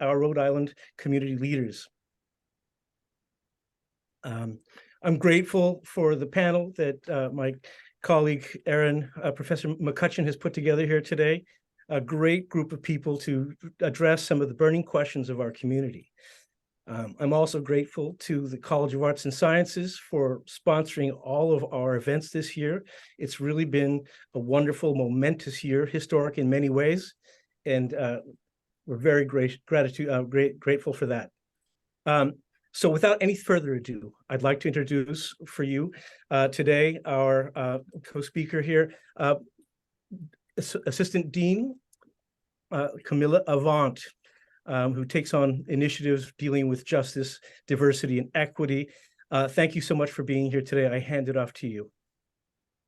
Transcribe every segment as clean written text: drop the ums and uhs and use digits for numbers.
our Rhode Island community leaders. I'm grateful for the panel that my colleague Erin, Professor McCutcheon, has put together here today. A great group of people to address some of the burning questions of our community. I'm also grateful to the College of Arts and Sciences for sponsoring all of our events this year. It's really been a wonderful, momentous year, historic in many ways, and we're very grateful for that. So without any further ado, I'd like to introduce for you today our co-speaker here, Assistant Dean Camilla Avant, who takes on initiatives dealing with justice, diversity, and equity. Thank you so much for being here today. I hand it off to you.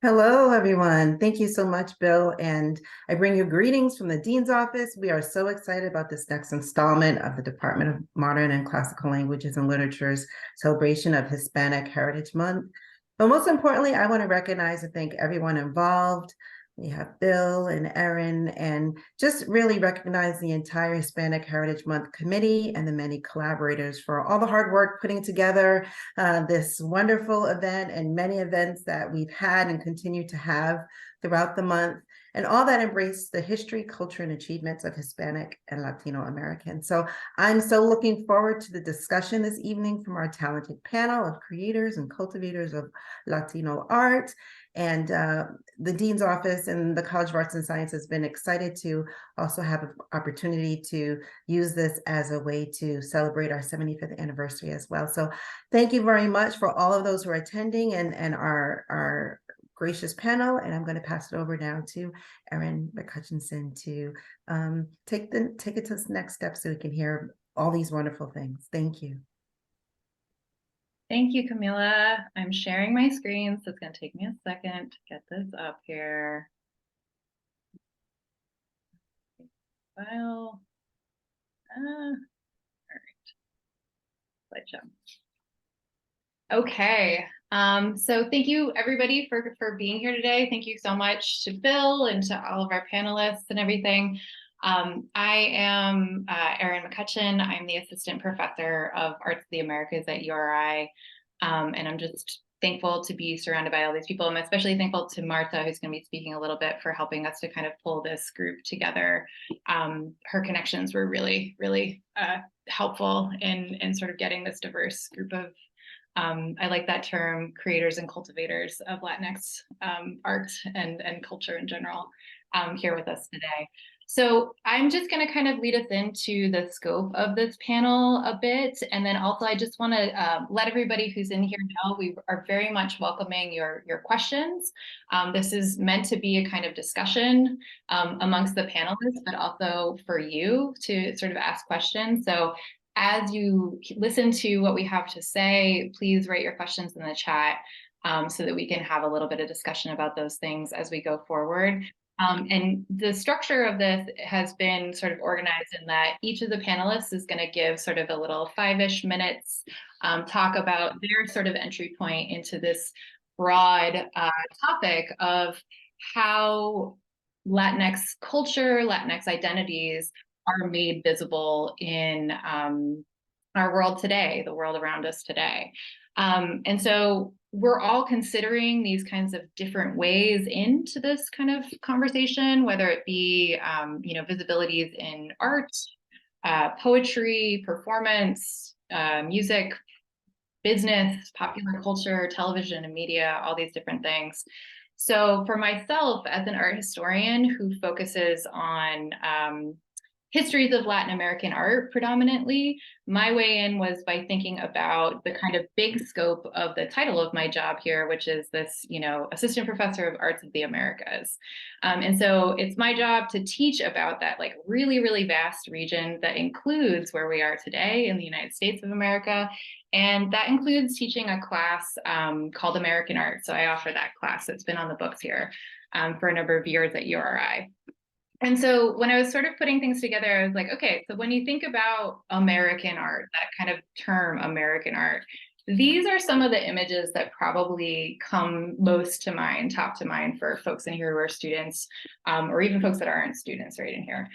Hello, everyone. Thank you so much, Bill. And I bring you greetings from the Dean's Office. We are so excited about this next installment of the Department of Modern and Classical Languages and Literature's celebration of Hispanic Heritage Month. But most importantly, I want to recognize and thank everyone involved. We have Bill and Erin, and just really recognize the entire Hispanic Heritage Month Committee and the many collaborators for all the hard work putting together this wonderful event and many events that we've had and continue to have throughout the month, and all that embrace the history, culture, and achievements of Hispanic and Latino Americans. So I'm so looking forward to the discussion this evening from our talented panel of creators and cultivators of Latino art. And the Dean's Office and the College of Arts and Science has been excited to also have an opportunity to use this as a way to celebrate our 75th anniversary as well. So thank you very much for all of those who are attending and our gracious panel. And I'm going to pass it over now to Erin McCutcheon to take it to the next step so we can hear all these wonderful things. Thank you. Thank you, Camilla. I'm sharing my screen, so it's going to take me a second to get this up here. File. All right. Slideshow. Okay. So thank you, everybody, for being here today. Thank you so much to Bill and to all of our panelists and everything. I am Erin McCutcheon. I'm the Assistant Professor of Arts of the Americas at URI, and I'm just thankful to be surrounded by all these people. I'm especially thankful to Marta, who's going to be speaking a little bit, for helping us to kind of pull this group together. Her connections were really, really helpful in sort of getting this diverse group of, I like that term, creators and cultivators of Latinx art and culture in general here with us today. So I'm just going to kind of lead us into the scope of this panel a bit. And then also I just want to let everybody who's in here know we are very much welcoming your questions. This is meant to be a kind of discussion amongst the panelists, but also for you to sort of ask questions. So as you listen to what we have to say, please write your questions in the chat so that we can have a little bit of discussion about those things as we go forward. And the structure of this has been sort of organized in that each of the panelists is going to give sort of a little 5-ish minutes talk about their sort of entry point into this broad topic of how Latinx culture, Latinx identities are made visible in our world today, the world around us today. And so we're all considering these kinds of different ways into this kind of conversation, whether it be, visibilities in art, poetry, performance, music, business, popular culture, television and media, all these different things. So for myself, as an art historian who focuses on histories of Latin American art predominantly, my way in was by thinking about the kind of big scope of the title of my job here, which is this, Assistant Professor of Arts of the Americas. And so it's my job to teach about that like really, really vast region that includes where we are today in the United States of America. And that includes teaching a class called American Art. So I offer that class. It's been on the books here for a number of years at URI. And so when I was sort of putting things together, I was like, okay, so when you think about American art, that kind of term American art, these are some of the images that probably come most to mind, top to mind for folks in here who are students, or even folks that aren't students right in here.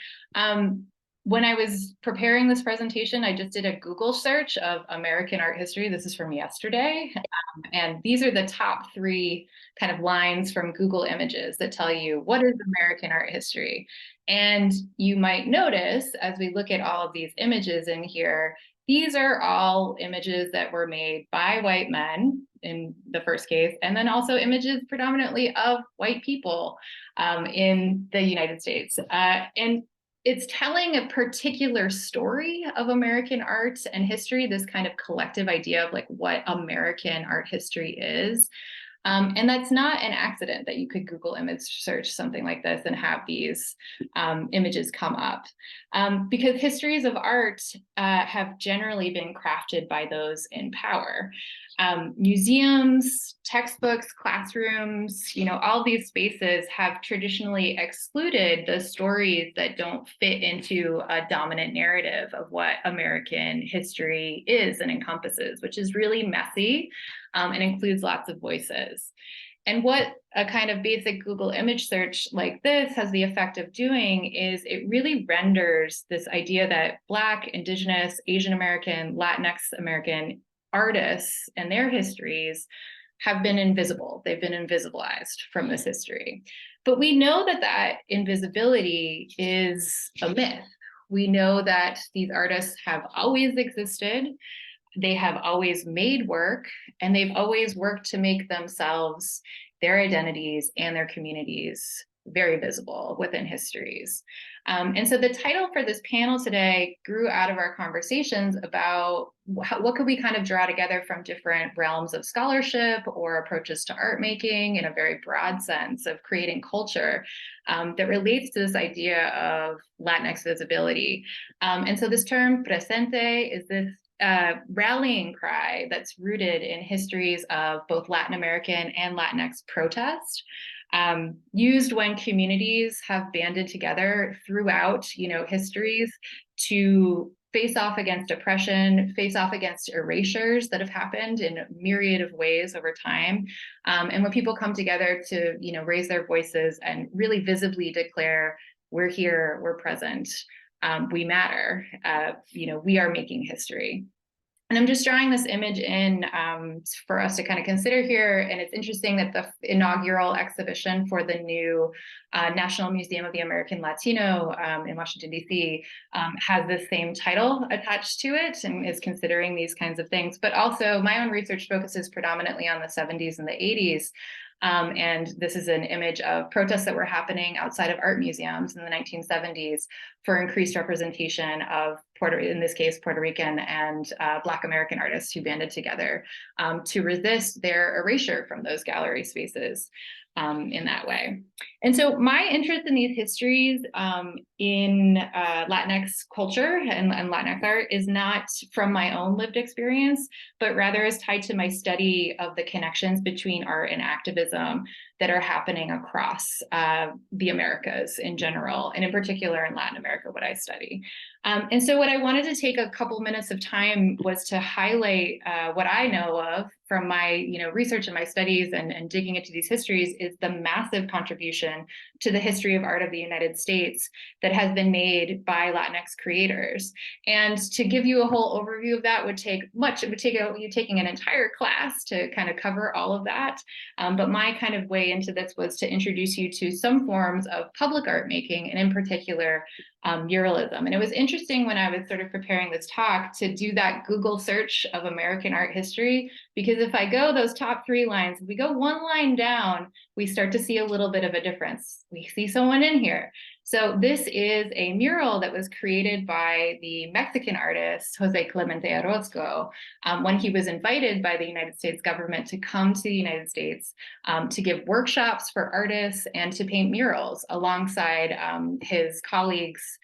When I was preparing this presentation, I just did a Google search of American art history. This is from yesterday. And these are the top 3 kind of lines from Google Images that tell you what is American art history. And you might notice as we look at all of these images in here, these are all images that were made by white men in the first case, and then also images predominantly of white people in the United States. And it's telling a particular story of American art and history, this kind of collective idea of like what American art history is. And that's not an accident that you could Google image search something like this and have these images come up. Because histories of art have generally been crafted by those in power. Museums, textbooks, classrooms, all these spaces have traditionally excluded the stories that don't fit into a dominant narrative of what American history is and encompasses, which is really messy and includes lots of voices. And what a kind of basic Google image search like this has the effect of doing is it really renders this idea that Black, Indigenous, Asian American, Latinx American artists and their histories have been invisible. They've been invisibilized from this history. But we know that that invisibility is a myth. We know that these artists have always existed. They have always made work, and they've always worked to make themselves, their identities, and their communities very visible within histories. And so the title for this panel today grew out of our conversations about what could we kind of draw together from different realms of scholarship or approaches to art making in a very broad sense of creating culture that relates to this idea of Latinx visibility. And so this term presente is this rallying cry that's rooted in histories of both Latin American and Latinx protest, used when communities have banded together throughout, histories to face off against oppression, face off against erasures that have happened in a myriad of ways over time. And when people come together to, raise their voices and really visibly declare, we're here, we're present, we matter, we are making history. And I'm just drawing this image in for us to kind of consider here. And it's interesting that the inaugural exhibition for the new National Museum of the American Latino in Washington, D.C. Has the same title attached to it and is considering these kinds of things. But also my own research focuses predominantly on the 70s and the 80s. And this is an image of protests that were happening outside of art museums in the 1970s for increased representation of in this case, Puerto Rican and Black American artists who banded together to resist their erasure from those gallery spaces in that way. And so my interest in these histories in Latinx culture and Latinx art is not from my own lived experience, but rather is tied to my study of the connections between art and activism that are happening across the Americas in general, and in particular in Latin America, what I study. And so what I wanted to take a couple minutes of time was to highlight what I know of from my research and my studies and digging into these histories is the massive contribution to the history of art of the United States that has been made by Latinx creators. And to give you a whole overview of that would take much. It would take you taking an entire class to kind of cover all of that. But my kind of way into this was to introduce you to some forms of public art making, and in particular, muralism. And it was interesting when I was sort of preparing this talk to do that Google search of American art history, because if I go those top 3 lines, if we go one line down, we start to see a little bit of a difference. We see someone in here. So this is a mural that was created by the Mexican artist, Jose Clemente Orozco, when he was invited by the United States government to come to the United States to give workshops for artists and to paint murals alongside his colleagues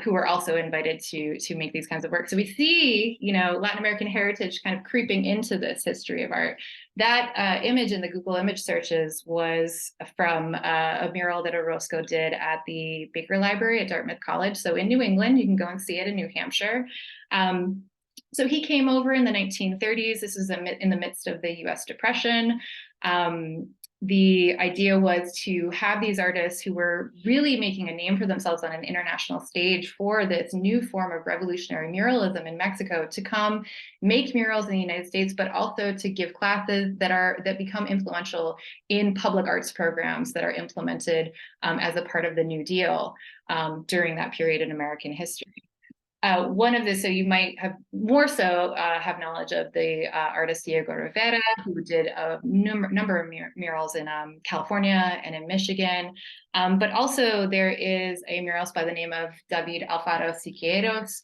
who were also invited to make these kinds of work. So we see, Latin American heritage kind of creeping into this history of art. That image in the Google image searches was from a mural that Orozco did at the Baker Library at Dartmouth College. So in New England, you can go and see it in New Hampshire. So he came over in the 1930s. This was in the midst of the US Depression. the idea was to have these artists who were really making a name for themselves on an international stage for this new form of revolutionary muralism in Mexico to come make murals in the United States, but also to give classes that become influential in public arts programs that are implemented as a part of the New Deal during that period in American history. One of the, so you might have more so have knowledge of the artist Diego Rivera, who did a number of murals in California and in Michigan. But also there is a muralist by the name of David Alfaro Siqueiros,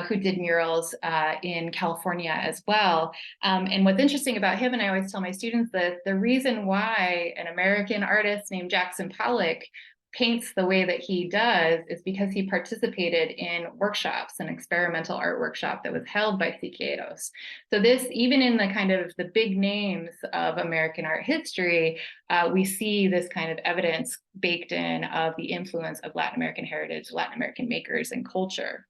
who did murals in California as well. And what's interesting about him, and I always tell my students that the reason why an American artist named Jackson Pollock paints the way that he does is because he participated in workshops, an experimental art workshop that was held by Siqueiros. So this, even in the kind of the big names of American art history, we see this kind of evidence baked in of the influence of Latin American heritage, Latin American makers and culture.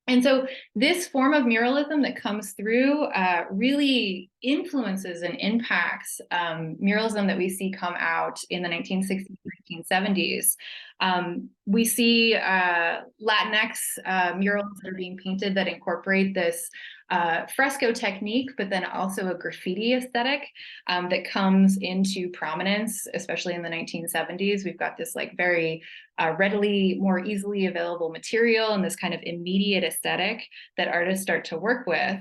And so this form of muralism that comes through really influences and impacts muralism that we see come out in the 1960s, 1970s. We see Latinx murals that are being painted that incorporate this fresco technique, but then also a graffiti aesthetic that comes into prominence, especially in the 1970s. We've got this like very readily, more easily available material and this kind of immediate aesthetic that artists start to work with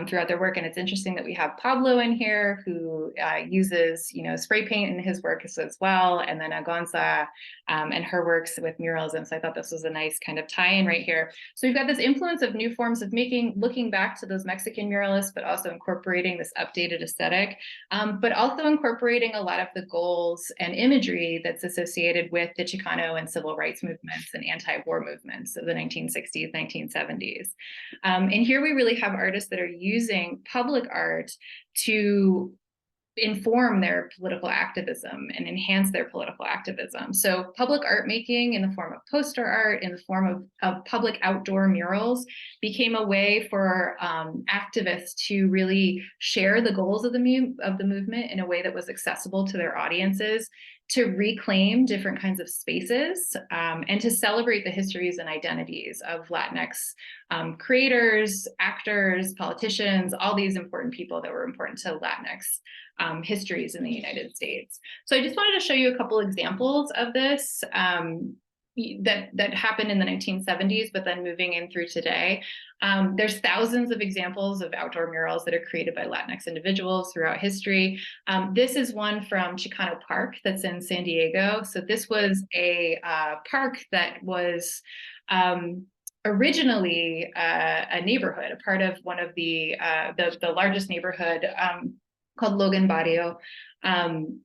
throughout their work. And it's interesting that we have Pablo in here who uses, spray paint in his work as well, and then AGONZA and her works with muralism. So I thought this was a nice kind of tie-in right here. So we've got this influence of new forms of making, looking back to those Mexican muralists, but also incorporating this updated aesthetic, but also incorporating a lot of the goals and imagery that's associated with the Chicano and civil rights movements and anti-war movements of the 1960s, 1970s. And here we really have artists that are using public art to inform their political activism and enhance their political activism. So public art making in the form of poster art, in the form of public outdoor murals became a way for activists to really share the goals of the movement in a way that was accessible to their audiences, to reclaim different kinds of spaces, and to celebrate the histories and identities of Latinx creators, actors, politicians, all these important people that were important to Latinx histories in the United States. So I just wanted to show you a couple examples of this that happened in the 1970s, but then moving in through today. There's thousands of examples of outdoor murals that are created by Latinx individuals throughout history. This is one from Chicano Park that's in San Diego. So this was a park that was originally a neighborhood, a part of one of the largest neighborhood called Logan Barrio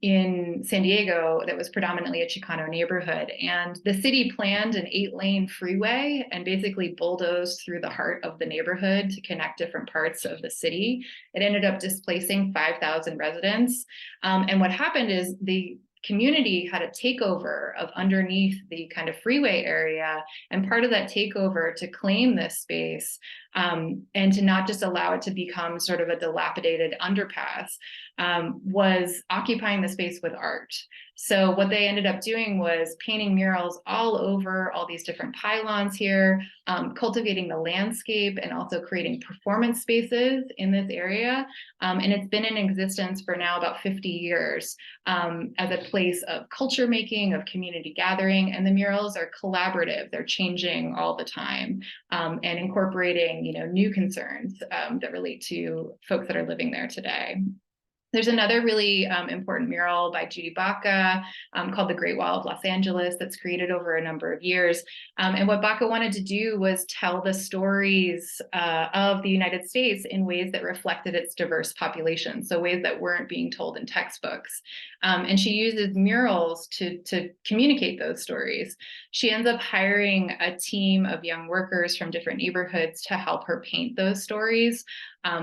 in San Diego that was predominantly a Chicano neighborhood. And the city planned an 8-lane freeway and basically bulldozed through the heart of the neighborhood to connect different parts of the city. It ended up displacing 5,000 residents. And what happened is the community had a takeover of underneath the kind of freeway area, and part of that takeover to claim this space and to not just allow it to become sort of a dilapidated underpass was occupying the space with art. So what they ended up doing was painting murals all over all these different pylons here, cultivating the landscape and also creating performance spaces in this area. And it's been in existence for now about 50 years as a place of culture making, of community gathering. And the murals are collaborative. They're changing all the time and incorporating, new concerns that relate to folks that are living there today. There's another really important mural by Judy Baca called The Great Wall of Los Angeles that's created over a number of years. And what Baca wanted to do was tell the stories of the United States in ways that reflected its diverse population, so ways that weren't being told in textbooks. And she uses murals to communicate those stories. She ends up hiring a team of young workers from different neighborhoods to help her paint those stories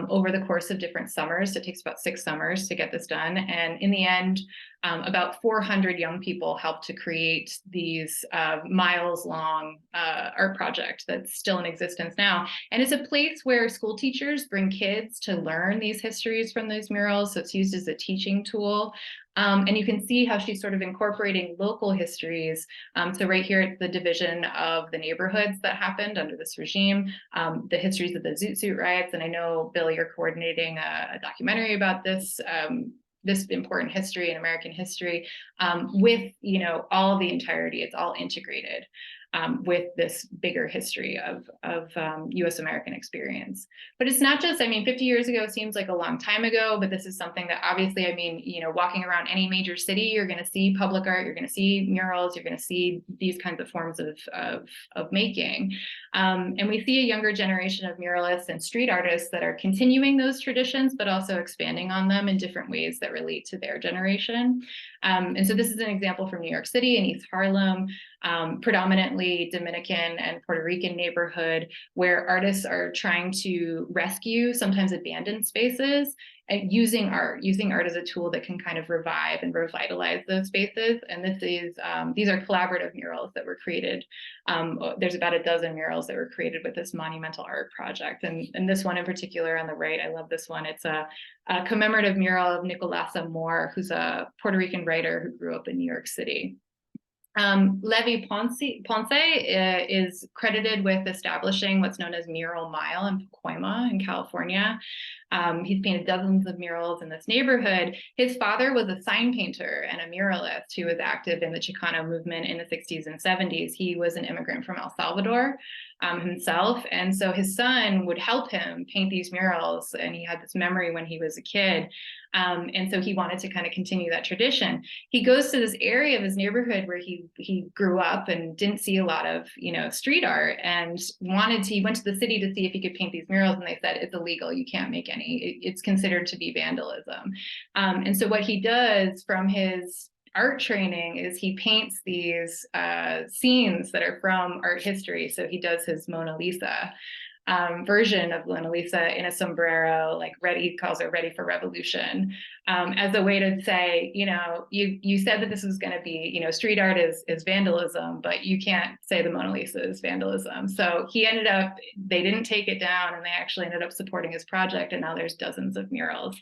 over the course of different summers. It takes about 6 summers to get this done. And in the end, About 400 young people helped to create these miles-long art project that's still in existence now. And it's a place where school teachers bring kids to learn these histories from those murals. So it's used as a teaching tool. And you can see how she's sort of incorporating local histories. So right here, it's the division of the neighborhoods that happened under this regime, the histories of the Zoot Suit riots. And I know, Bill, you're coordinating a documentary about this, this important history in American history, with, you know, all the entirety. It's all integrated with this bigger history of US American experience. But it's not just, I mean, 50 years ago seems like a long time ago, but this is something that obviously, I mean, you know, walking around any major city, you're going to see public art, you're going to see murals, you're going to see these kinds of forms of making. And we see a younger generation of muralists and street artists that are continuing those traditions, but also expanding on them in different ways that relate to their generation. And so this is an example from New York City in East Harlem, predominantly Dominican and Puerto Rican neighborhood, where artists are trying to rescue sometimes abandoned spaces and using art as a tool that can kind of revive and revitalize those spaces. And this is these are collaborative murals that were created. There's about a dozen murals that were created with this monumental art project. And this one in particular on the right, I love this one. It's a commemorative mural of Nicolasa Moore, who's a Puerto Rican writer who grew up in New York City. Levi Ponce is credited with establishing what's known as Mural Mile in Pacoima in California. He's painted dozens of murals in this neighborhood. His father was a sign painter and a muralist who was active in the Chicano movement in the 60s and 70s. He was an immigrant from El Salvador himself. And so his son would help him paint these murals. And he had this memory when he was a kid. And so he wanted to kind of continue that tradition. He goes to this area of his neighborhood where he grew up and didn't see a lot of, you know, street art, and he went to the city to see if he could paint these murals, and they said it's illegal, you can't make any, it's considered to be vandalism. And so what he does from his art training is he paints these scenes that are from art history. So he does his Mona Lisa version of Mona Lisa in a sombrero, like he calls her ready for revolution, as a way to say, you know, you said that this was going to be, you know, street art is vandalism, but you can't say the Mona Lisa is vandalism. So they didn't take it down, and they actually ended up supporting his project, and now there's dozens of murals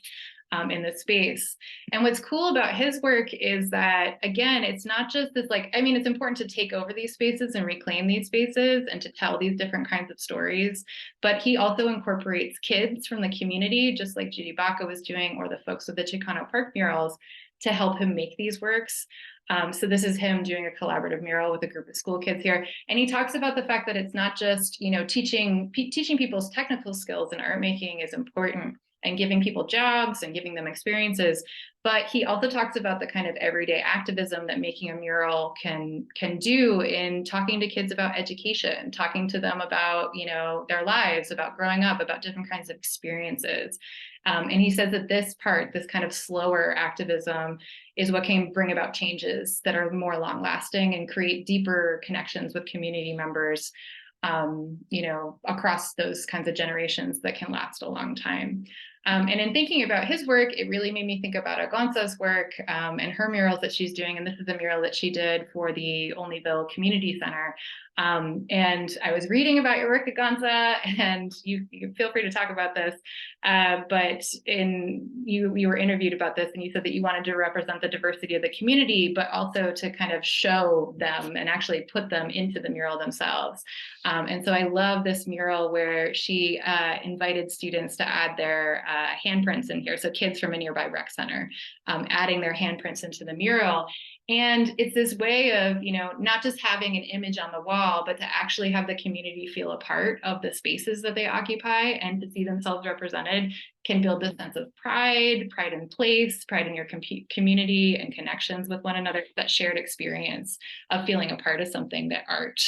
in this space. And what's cool about his work is that, again, it's not just this, like, I mean, it's important to take over these spaces and reclaim these spaces and to tell these different kinds of stories, but he also incorporates kids from the community, just like Judy Baca was doing, or the folks with the Chicano Park murals, to help him make these works. So this is him doing a collaborative mural with a group of school kids here. And he talks about the fact that it's not just, you know, teaching people's technical skills in art making is important, and giving people jobs and giving them experiences. But he also talks about the kind of everyday activism that making a mural can do in talking to kids about education, talking to them about, you know, their lives, about growing up, about different kinds of experiences. And he says that this kind of slower activism is what can bring about changes that are more long lasting and create deeper connections with community members, you know, across those kinds of generations that can last a long time. And in thinking about his work, it really made me think about AGONZA's work and her murals that she's doing. And this is a mural that she did for the Olneyville Community Center. And I was reading about your work at AGONZA, and you feel free to talk about this. But you were interviewed about this, and you said that you wanted to represent the diversity of the community, but also to kind of show them and actually put them into the mural themselves. And so I love this mural where she invited students to add their handprints in here. So kids from a nearby rec center adding their handprints into the mural. And it's this way of, you know, not just having an image on the wall, but to actually have the community feel a part of the spaces that they occupy, and to see themselves represented can build a sense of pride in place, pride in your community, and connections with one another, that shared experience of feeling a part of something that art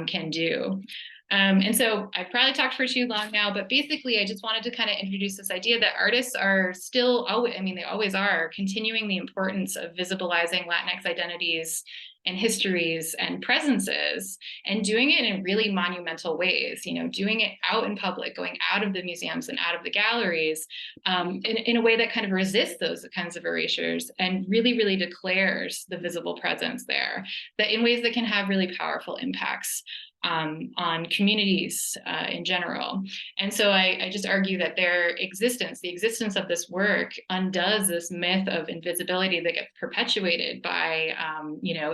can do. And so I probably talked for too long now, but basically I just wanted to kind of introduce this idea that artists are still, they always are, continuing the importance of visibilizing Latinx identities and histories and presences, and doing it in really monumental ways, doing it out in public, going out of the museums and out of the galleries, in a way that kind of resists those kinds of erasures and really, really declares the visible presence there, that in ways that can have really powerful impacts on communities in general. And so I just argue that the existence of this work undoes this myth of invisibility that gets perpetuated by,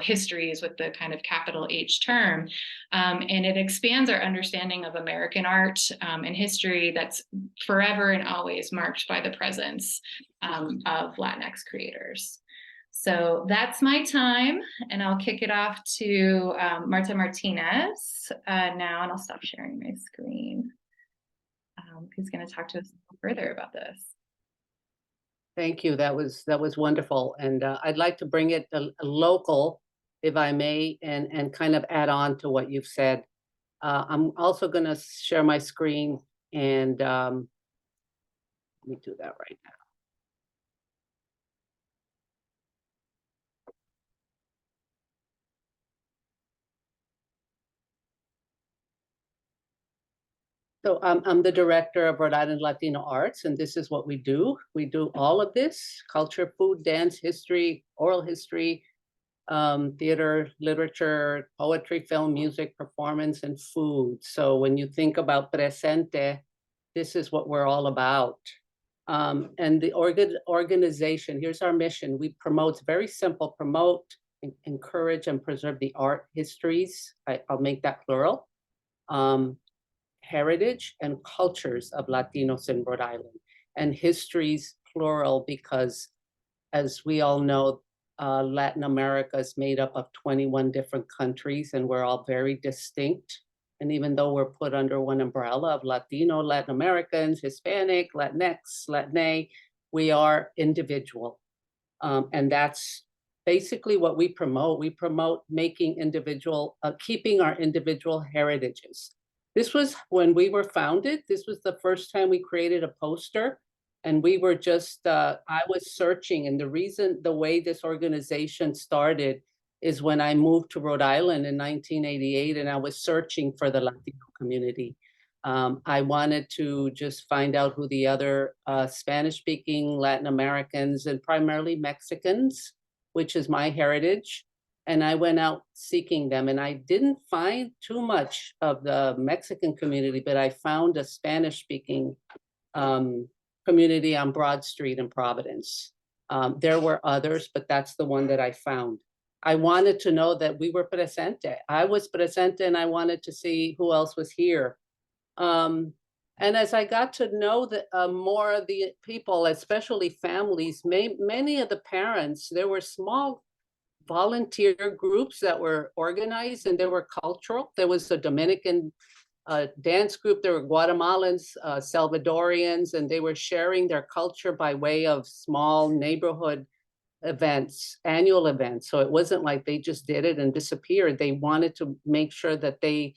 histories with the kind of capital H term. And it expands our understanding of American art and history that's forever and always marked by the presence of Latinx creators. So that's my time, and I'll kick it off to Marta Martínez now, and I'll stop sharing my screen. Who's going to talk to us further about this? Thank you. That was wonderful, and I'd like to bring it a local, if I may, and kind of add on to what you've said. I'm also going to share my screen, and let me do that right now. So I'm the director of Rhode Island Latino Arts, and this is what we do. We do all of this: culture, food, dance, history, oral history, theater, literature, poetry, film, music, performance, and food. So when you think about Presente, this is what we're all about. And the organization, here's our mission. We promote, it's very simple, promote, encourage, and preserve the art histories. I'll make that plural. Heritage and cultures of Latinos in Rhode Island, and histories plural, because as we all know, Latin America is made up of 21 different countries, and we're all very distinct. And even though we're put under one umbrella of Latino, Latin Americans, Hispanic, Latinx, Latina, we are individual. And that's basically what we promote. We promote making keeping our individual heritages. This was when we were founded. This was the first time we created a poster, and we were just, I was searching, and the way this organization started is when I moved to Rhode Island in 1988, and I was searching for the Latino community. I wanted to just find out who the other Spanish-speaking Latin Americans and primarily Mexicans, which is my heritage. And I went out seeking them, and I didn't find too much of the Mexican community, but I found a Spanish-speaking community on Broad Street in Providence. There were others, but that's the one that I found. I wanted to know that we were Presente. I was Presente, and I wanted to see who else was here. And as I got to know more of the people, especially families, many of the parents, there were small volunteer groups that were organized, and they were cultural. There was a Dominican dance group, there were Guatemalans, Salvadorians, and they were sharing their culture by way of small neighborhood events, annual events. So it wasn't like they just did it and disappeared. They wanted to make sure that they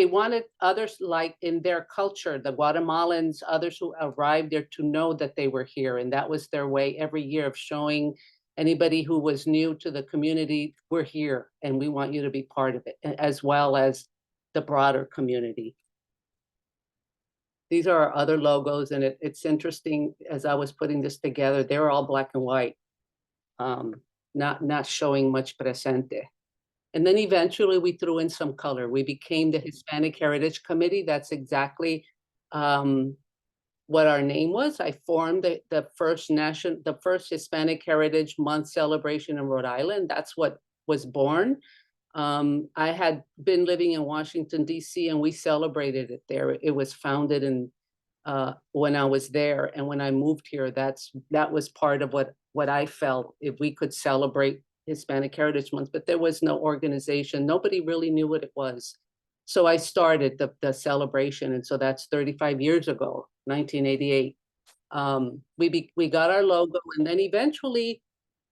wanted others, like in their culture, the Guatemalans, others who arrived there, to know that they were here. And that was their way every year of showing anybody who was new to the community, we're here and we want you to be part of it, as well as the broader community. These are our other logos, and it's interesting, as I was putting this together, they were all black and white, not showing much Presente. And then eventually we threw in some color. We became the Hispanic Heritage Committee. That's exactly what our name was. I formed the first Hispanic Heritage Month celebration in Rhode Island. That's what was born. I had been living in Washington, D.C., and we celebrated it there. It was founded when I was there. And when I moved here, that was part of what I felt, if we could celebrate Hispanic Heritage Month, but there was no organization. Nobody really knew what it was. So I started the celebration. And so that's 35 years ago, 1988. We got our logo, and then eventually,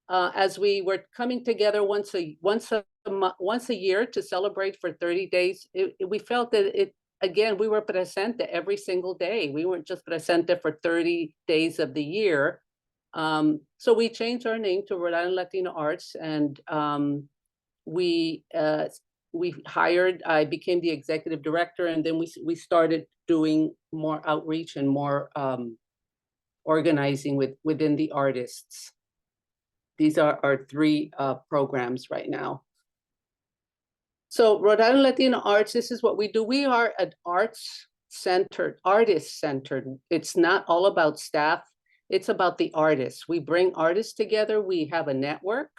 as we were coming together once a year to celebrate for 30 days, we felt that again, we were Presente every single day. We weren't just Presente for 30 days of the year. So we changed our name to Rhode Island Latino Arts, and we hired, I became the executive director, and then we started doing more outreach and more organizing within the artists. These are our three programs right now. So Rhode Island Latino Arts, this is what we do. We are an arts-centered, artist-centered. It's not all about staff. It's about the artists. We bring artists together. We have a network.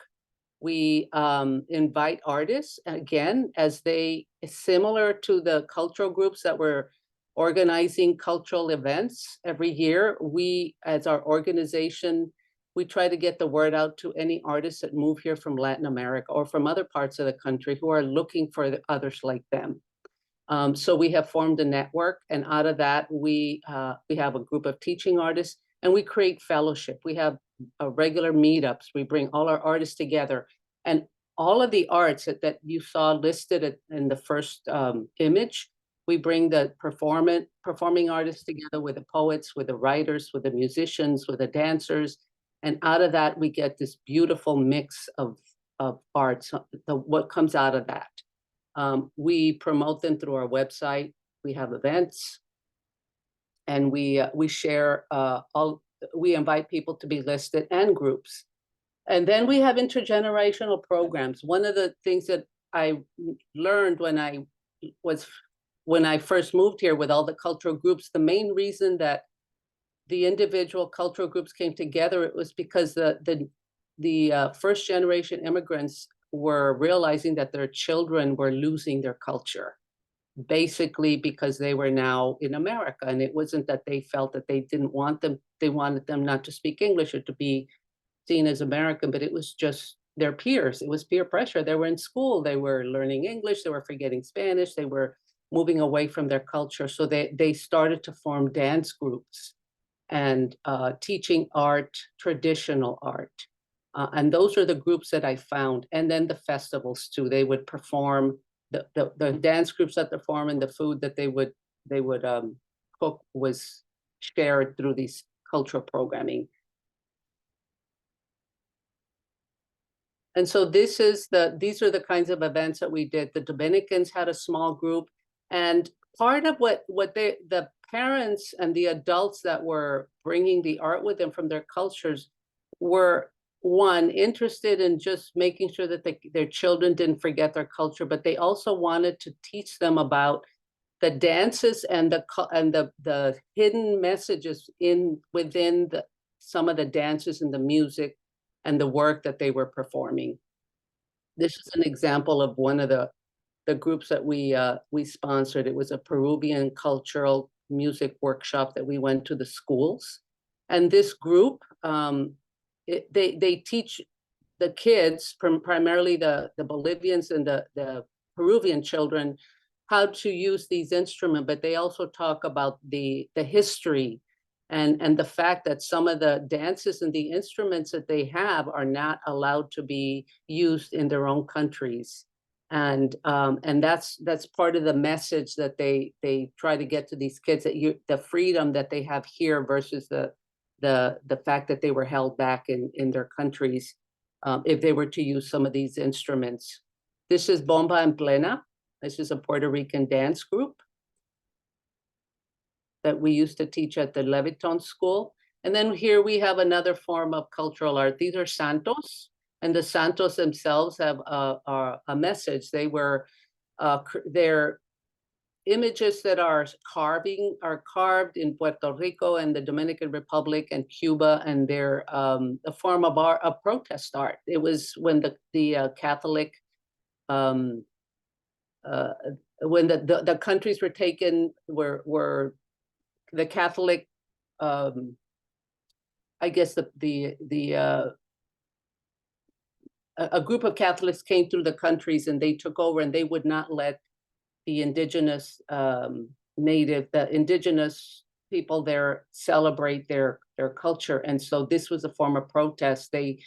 We invite artists, again, as they, similar to the cultural groups that were organizing cultural events every year, we, as our organization, we try to get the word out to any artists that move here from Latin America or from other parts of the country who are looking for others like them. So we have formed a network, and out of that, we have a group of teaching artists, and we create fellowship. We have regular meetups. We bring all our artists together, and all of the arts that you saw listed in the first image, we bring the performing artists together with the poets, with the writers, with the musicians, with the dancers, and out of that, we get this beautiful mix of arts, what comes out of that. We promote them through our website. We have events, and we share we invite people to be listed and groups. And then we have intergenerational programs. One of the things that I learned when I first moved here with all the cultural groups, the main reason that the individual cultural groups came together, it was because the first generation immigrants were realizing that their children were losing their culture, basically because they were now in America. And it wasn't that they felt that they didn't want them, they wanted them not to speak English or to be seen as American, but it was just their peers. It was peer pressure. They were in school, they were learning English, they were forgetting Spanish, they were moving away from their culture. So they started to form dance groups and teaching art, traditional art. And those are the groups that I found. And then the festivals too. They would perform, the dance groups that perform, and the food that they would cook was shared through these cultural programming. And so these are the kinds of events that we did. The Dominicans had a small group, and part of what the parents and the adults that were bringing the art with them from their cultures were, one, interested in just making sure that their children didn't forget their culture, but they also wanted to teach them about the dances and the hidden messages within some of the dances and the music and the work that they were performing. This is an example of one of the groups that we sponsored. It was a Peruvian cultural music workshop that we went to the schools. And this group, they teach the kids, primarily the Bolivians and the Peruvian children, how to use these instruments, but they also talk about the history and the fact that some of the dances and the instruments that they have are not allowed to be used in their own countries. And that's part of the message that they try to get to these kids, that the freedom that they have here versus the fact that they were held back in their countries if they were to use some of these instruments. This is Bomba en Plena. This is a Puerto Rican dance group that we used to teach at the Leviton School. And then here we have another form of cultural art. These are santos, and the santos themselves have a message. They're images that are carved in Puerto Rico and the Dominican Republic and Cuba, and they're a form of art, of protest art. It was when the Catholic, when the countries were taken, were the Catholic, I guess a group of Catholics came through the countries and they took over, and they would not let the indigenous the indigenous people there celebrate their culture. And so this was a form of protest. They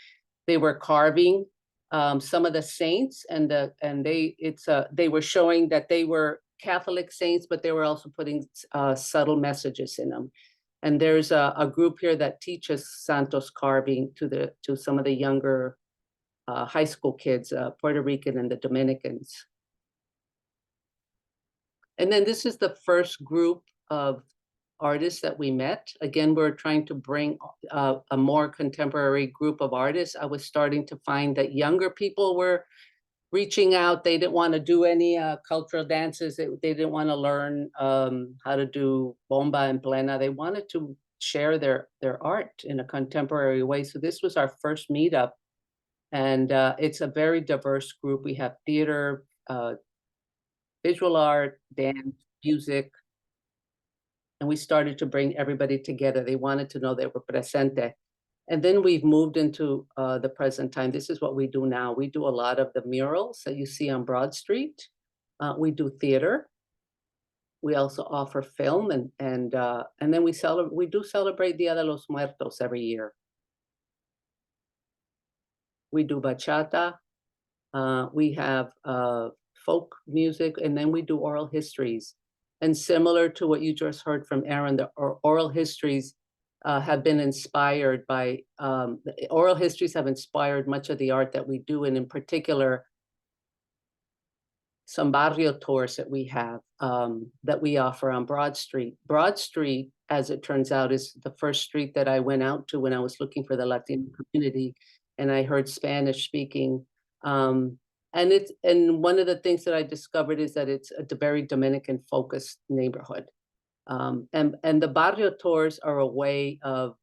were carving some of the saints, and they were showing that they were Catholic saints, but they were also putting subtle messages in them. And there's a group here that teaches Santos carving to some of the younger high school kids, Puerto Rican and the Dominicans. And then this is the first group of artists that we met. Again, we're trying to bring a more contemporary group of artists. I was starting to find that younger people were reaching out. They didn't want to do any cultural dances. They didn't want to learn how to do bomba and plena. They wanted to share their art in a contemporary way. So this was our first meetup. And it's a very diverse group. We have theater, visual art, dance, music. And we started to bring everybody together. They wanted to know they were presente. And then we've moved into the present time. This is what we do now. We do a lot of the murals that you see on Broad Street. We do theater. We also offer film, and then we do celebrate Dia de los Muertos every year. We do bachata. We have folk music, and then we do oral histories. And similar to what you just heard from Erin, the oral histories have been inspired by, the oral histories have inspired much of the art that we do, and in particular, some barrio tours that we have, that we offer on Broad Street. Broad Street, as it turns out, is the first street that I went out to when I was looking for the Latino community, and I heard Spanish speaking. And one of the things that I discovered is that it's a very Dominican focused neighborhood. And the barrio tours are a way of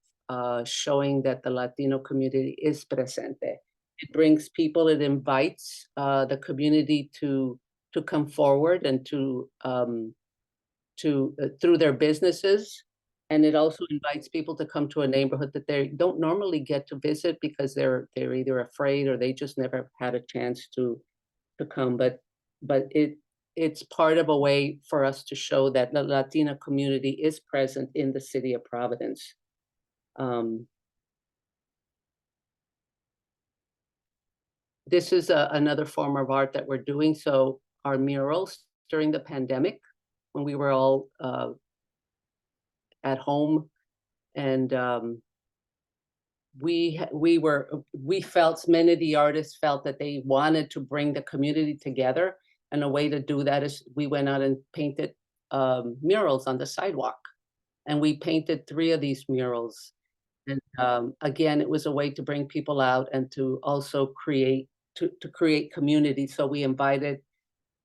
showing that the Latino community is presente. It brings people, it invites the community to come forward and to through their businesses. And it also invites people to come to a neighborhood that they don't normally get to visit because they're either afraid or they just never had a chance to come. But it's part of a way for us to show that the Latina community is present in the city of Providence. This is another form of art that we're doing. So our murals during the pandemic, when we were all at home, and we felt, many of the artists felt that they wanted to bring the community together, and a way to do that is we went out and painted murals on the sidewalk, and we painted 3 of these murals. And again, it was a way to bring people out and to also create community. So we invited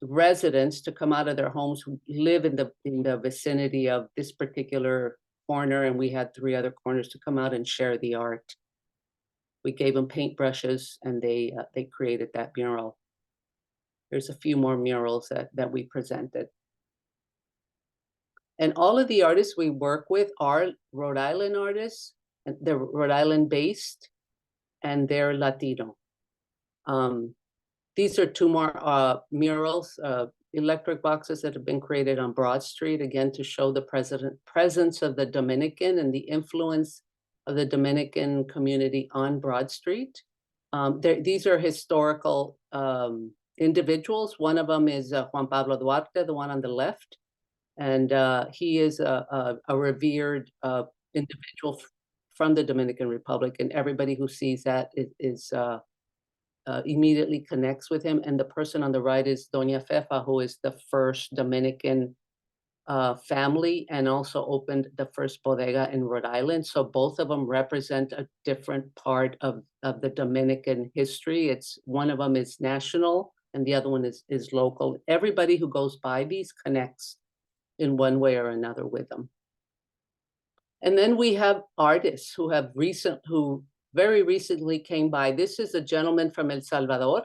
residents to come out of their homes who live in the vicinity of this particular corner, and we had 3 other corners to come out and share the art. We gave them paintbrushes, and they created that mural. There's a few more murals that we presented. And all of the artists we work with are Rhode Island artists, and they're Rhode Island based, and they're Latino. These are 2 more murals, electric boxes that have been created on Broad Street, again, to show the presence of the Dominican and the influence of the Dominican community on Broad Street. These are historical individuals. One of them is Juan Pablo Duarte, the one on the left. And he is a revered individual from the Dominican Republic, and everybody who sees that is immediately connects with him. And the person on the right is Doña Fefa, who is the first Dominican family and also opened the first bodega in Rhode Island. So both of them represent a different part of the Dominican history. One of them is national and the other one is local. Everybody who goes by these connects in one way or another with them. And then we have artists who very recently came by. This is a gentleman from El Salvador,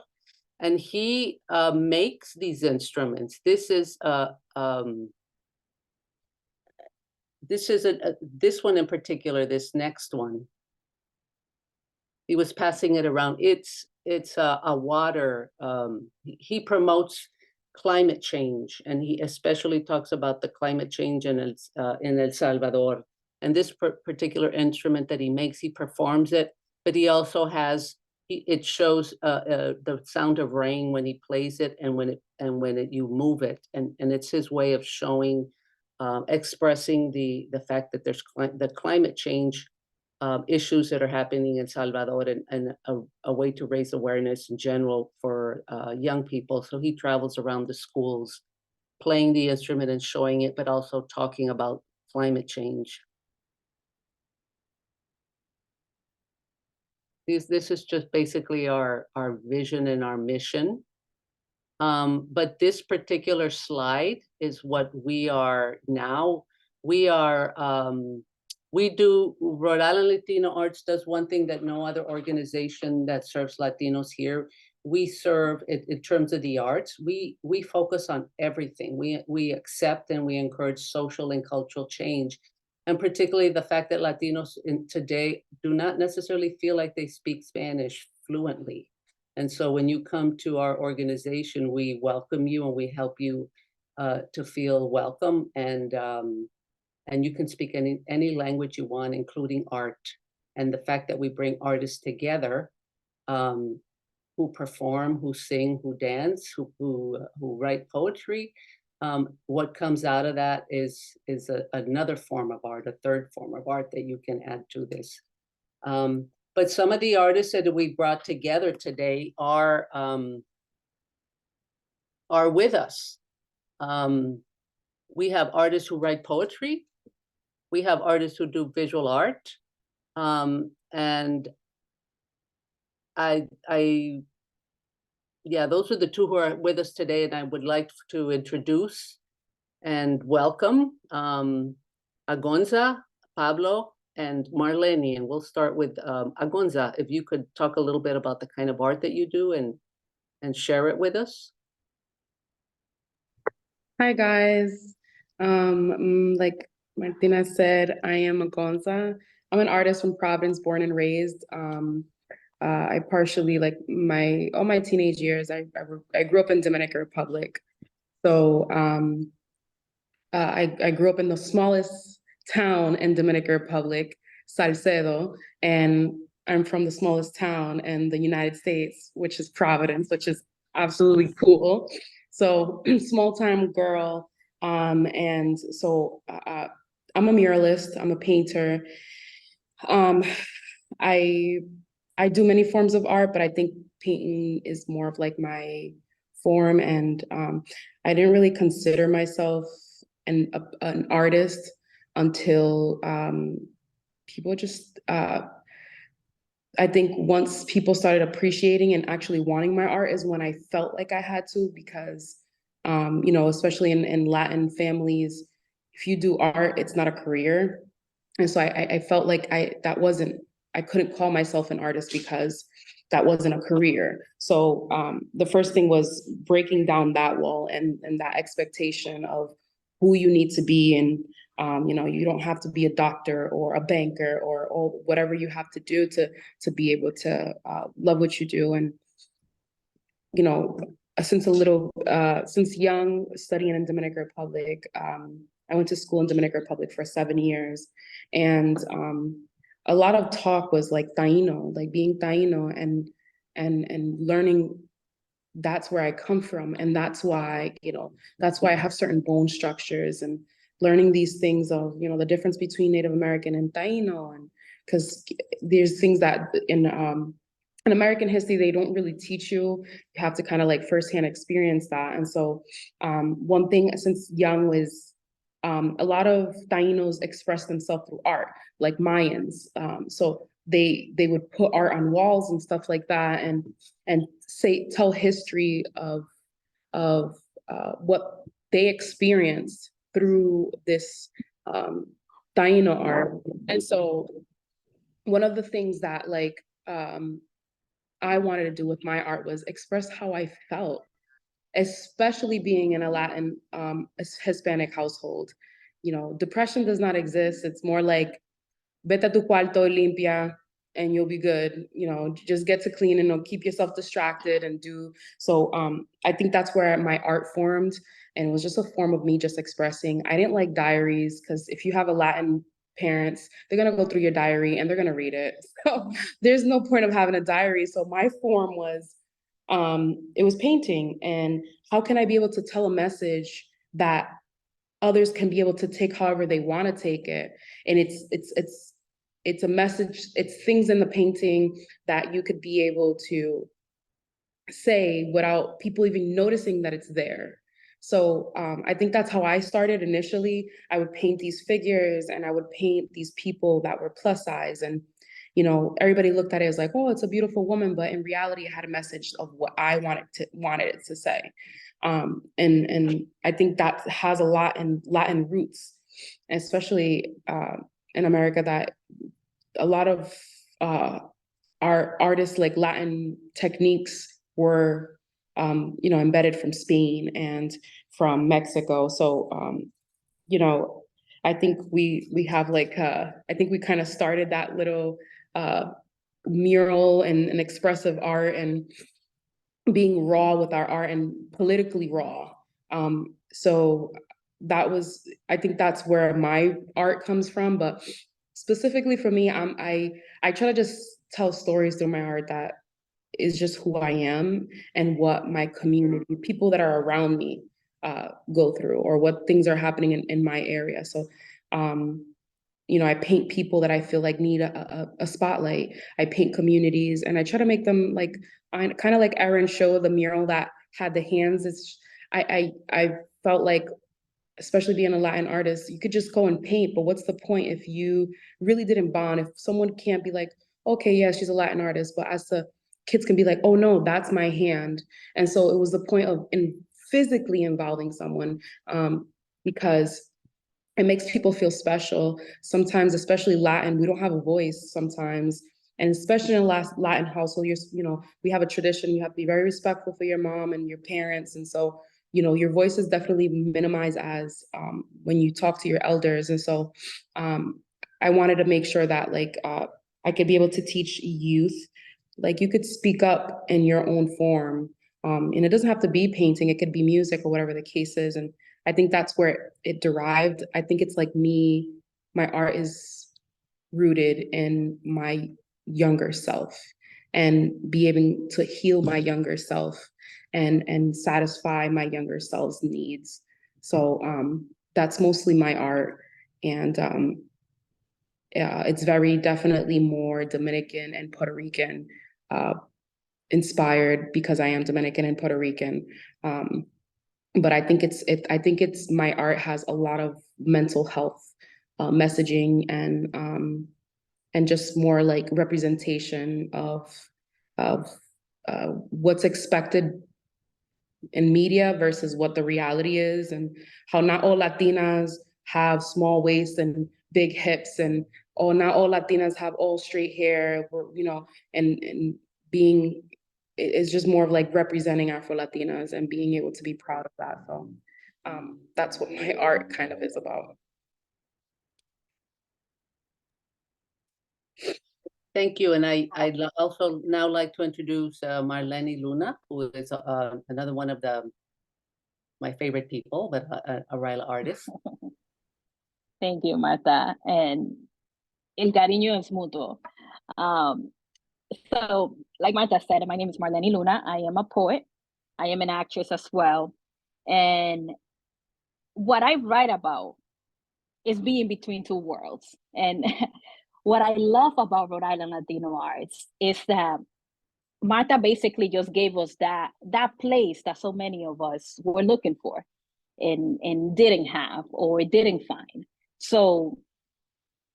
and he makes these instruments. This one in particular, this next one. He was passing it around. It's a water. He promotes climate change, and he especially talks about the climate change in El Salvador. And this particular instrument that he makes, he performs it, but he also has, it shows the sound of rain when he plays it and when you move it. And it's his way of showing expressing the fact that there's the climate change issues that are happening in Salvador, and a way to raise awareness in general for young people. So he travels around the schools, playing the instrument and showing it, but also talking about climate change. This is just basically our vision and our mission. But this particular slide is what we are now. We do, Rhode Island Latino Arts does one thing that no other organization that serves Latinos here. We serve, in terms of the arts, we focus on everything. We accept and we encourage social and cultural change. And particularly the fact that Latinos today do not necessarily feel like they speak Spanish fluently. And so when you come to our organization, we welcome you and we help you to feel welcome. And you can speak any language you want, including art. And the fact that we bring artists together, who perform, who sing, who dance, who write poetry, what comes out of that is another form of art, a third form of art that you can add to this. But some of the artists that we brought together today are with us. We have artists who write poetry. We have artists who do visual art. And yeah, those are the two who are with us today, and I would like to introduce and welcome AGONZA, Pablo, and Marleny. And we'll start with AGONZA. If you could talk a little bit about the kind of art that you do and share it with us. Hi guys, like Martina said, I am AGONZA. I'm an artist from Providence, born and raised. I partially, like all my teenage years, I grew up in Dominican Republic. So I grew up in the smallest town in Dominican Republic, Salcedo, and I'm from the smallest town in the United States, which is Providence, which is absolutely cool. So small time girl, and so I'm a muralist, I'm a painter. I do many forms of art, but I think painting is more of like my form. And I didn't really consider myself an artist until people just, I think once people started appreciating and actually wanting my art is when I felt like I had to, because, you know, especially in Latin families, if you do art, it's not a career. And so I felt like I couldn't call myself an artist because that wasn't a career. So the first thing was breaking down that wall and that expectation of who you need to be. And, you know, you don't have to be a doctor or a banker or whatever you have to do to be able to love what you do. And, you know, since young, studying in Dominican Republic, I went to school in Dominican Republic for 7 years. And a lot of talk was like Taino, like being Taino and learning that's where I come from. And that's why, you know, that's why I have certain bone structures and learning these things of, you know, the difference between Native American and Taino. And because there's things that in American history, they don't really teach you. You have to kind of like firsthand experience that. And so one thing since young was, a lot of Tainos express themselves through art, like Mayans. So they would put art on walls and stuff like that, and tell history of what they experienced through this Taino art. And so one of the things that like I wanted to do with my art was express how I felt, especially being in a Latin Hispanic household. You know, depression does not exist. It's more like, vete a tu cuarto, limpia, and you'll be good. You know, just get to clean and keep yourself distracted and do. So I think that's where my art formed. And it was just a form of me just expressing. I didn't like diaries, because if you have a Latin parents, they're gonna go through your diary and they're gonna read it. So there's no point of having a diary. So my form was, it was painting. And how can I be able to tell a message that others can be able to take however they want to take it. And it's a message, it's things in the painting that you could be able to say without people even noticing that it's there. So I think that's how I started initially. I would paint these figures and I would paint these people that were plus size, and everybody looked at it as like, oh, it's a beautiful woman, but in reality, it had a message of what I wanted it to say. And I think that has a lot in Latin roots, especially in America, that a lot of our artists, like Latin techniques, were embedded from Spain and from Mexico. So I think we have like I think we kind of started that little mural and expressive art and being raw with our art and politically raw. So I think that's where my art comes from. But specifically for me, I try to just tell stories through my art that is just who I am and what my community, people that are around me, go through, or what things are happening in my area. So, I paint people that I feel like need a spotlight. I paint communities, and I try to make them like, kind of like Erin showed the mural that had the hands. I felt like, especially being a Latin artist, you could just go and paint, but what's the point if you really didn't bond? If someone can't be like, okay, yeah, she's a Latin artist, but as the kids can be like, oh no, that's my hand. And so it was the point of physically involving someone, because it makes people feel special. Sometimes, especially Latin, we don't have a voice sometimes. And especially in a Latin household, we have a tradition, you have to be very respectful for your mom and your parents. And so, your voice is definitely minimized as when you talk to your elders. And so I wanted to make sure that I could be able to teach youth, like you could speak up in your own form. And it doesn't have to be painting, it could be music or whatever the case is. And I think that's where it derived. I think it's like my art is rooted in my younger self, and be able to heal my younger self and satisfy my younger self's needs. So that's mostly my art. And it's very definitely more Dominican and Puerto Rican inspired, because I am Dominican and Puerto Rican. But I think it's my art has a lot of mental health messaging and just more like representation of what's expected in media versus what the reality is, and how not all Latinas have small waists and big hips, and not all Latinas have all straight hair, and being, it's just more of like representing Afro Latinas and being able to be proud of that. So that's what my art kind of is about. Thank you. And I'd also now like to introduce Marleny Luna, who is another one of my favorite people, but a real artist. Thank you, Marta. And el cariño es mutuo. So, like Marta said, my name is Marleny Luna. I am a poet. I am an actress as well. And what I write about is being between two worlds. And what I love about Rhode Island Latino arts is that Marta basically just gave us that place that so many of us were looking for and didn't have or didn't find. So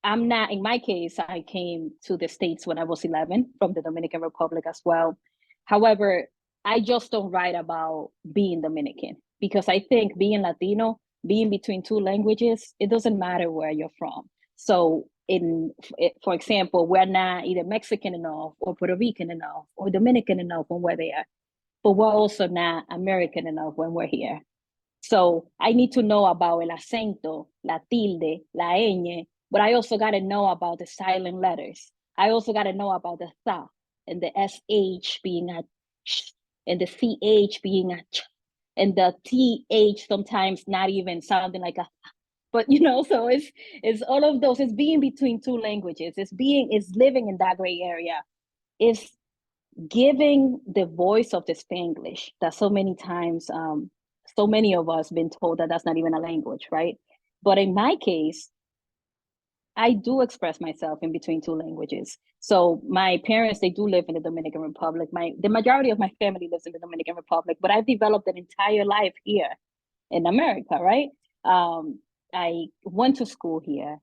I'm not, in my case, I came to the States when I was 11 from the Dominican Republic as well. However, I just don't write about being Dominican, because I think being Latino, being between two languages, it doesn't matter where you're from. So for example, we're not either Mexican enough or Puerto Rican enough or Dominican enough when we're there, but we're also not American enough when we're here. So I need to know about el acento, la tilde, la ñ, but I also got to know about the silent letters. I also got to know about the tha and the sh being a ch, and the ch being a ch, and the th sometimes not even sounding like a th. But so it's all of those. It's being between two languages. It's living in that gray area. It's giving the voice of the Spanglish that so many times so many of us been told that that's not even a language, right? But in my case, I do express myself in between two languages. So my parents, they do live in the Dominican Republic. The majority of my family lives in the Dominican Republic, but I've developed an entire life here in America, right? I went to school here.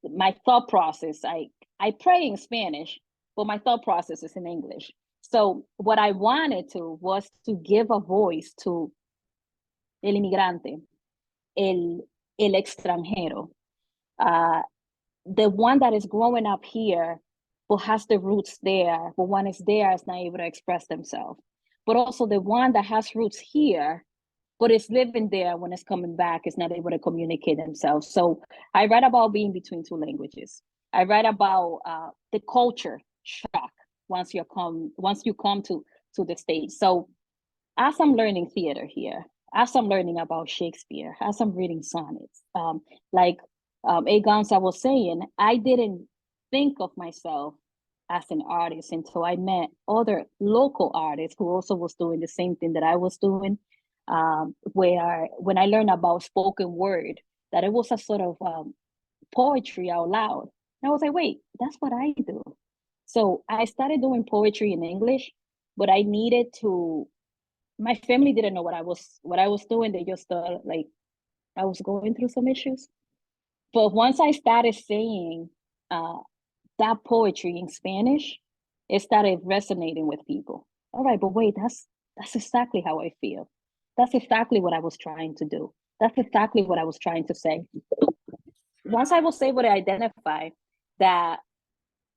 My thought process, I pray in Spanish, but my thought process is in English. So what I wanted to was to give a voice to el inmigrante, el extranjero, the one that is growing up here, but has the roots there, but one is there is not able to express themselves. But also the one that has roots here, but is living there when it's coming back, is not able to communicate themselves. So I write about being between two languages. I write about the culture shock once you come to the States. So as I'm learning theater here, as I'm learning about Shakespeare, as I'm reading sonnets, like AGONZA was saying, I didn't think of myself as an artist until I met other local artists who also was doing the same thing that I was doing. Where when I learned about spoken word, that it was a sort of poetry out loud. And I was like, wait, that's what I do. So I started doing poetry in English, but I needed to, my family didn't know what I was doing. They just thought like I was going through some issues. But once I started saying that poetry in Spanish, it started resonating with people. All right, but wait, that's exactly how I feel. That's exactly what I was trying to do. That's exactly what I was trying to say. Once I was able to identify that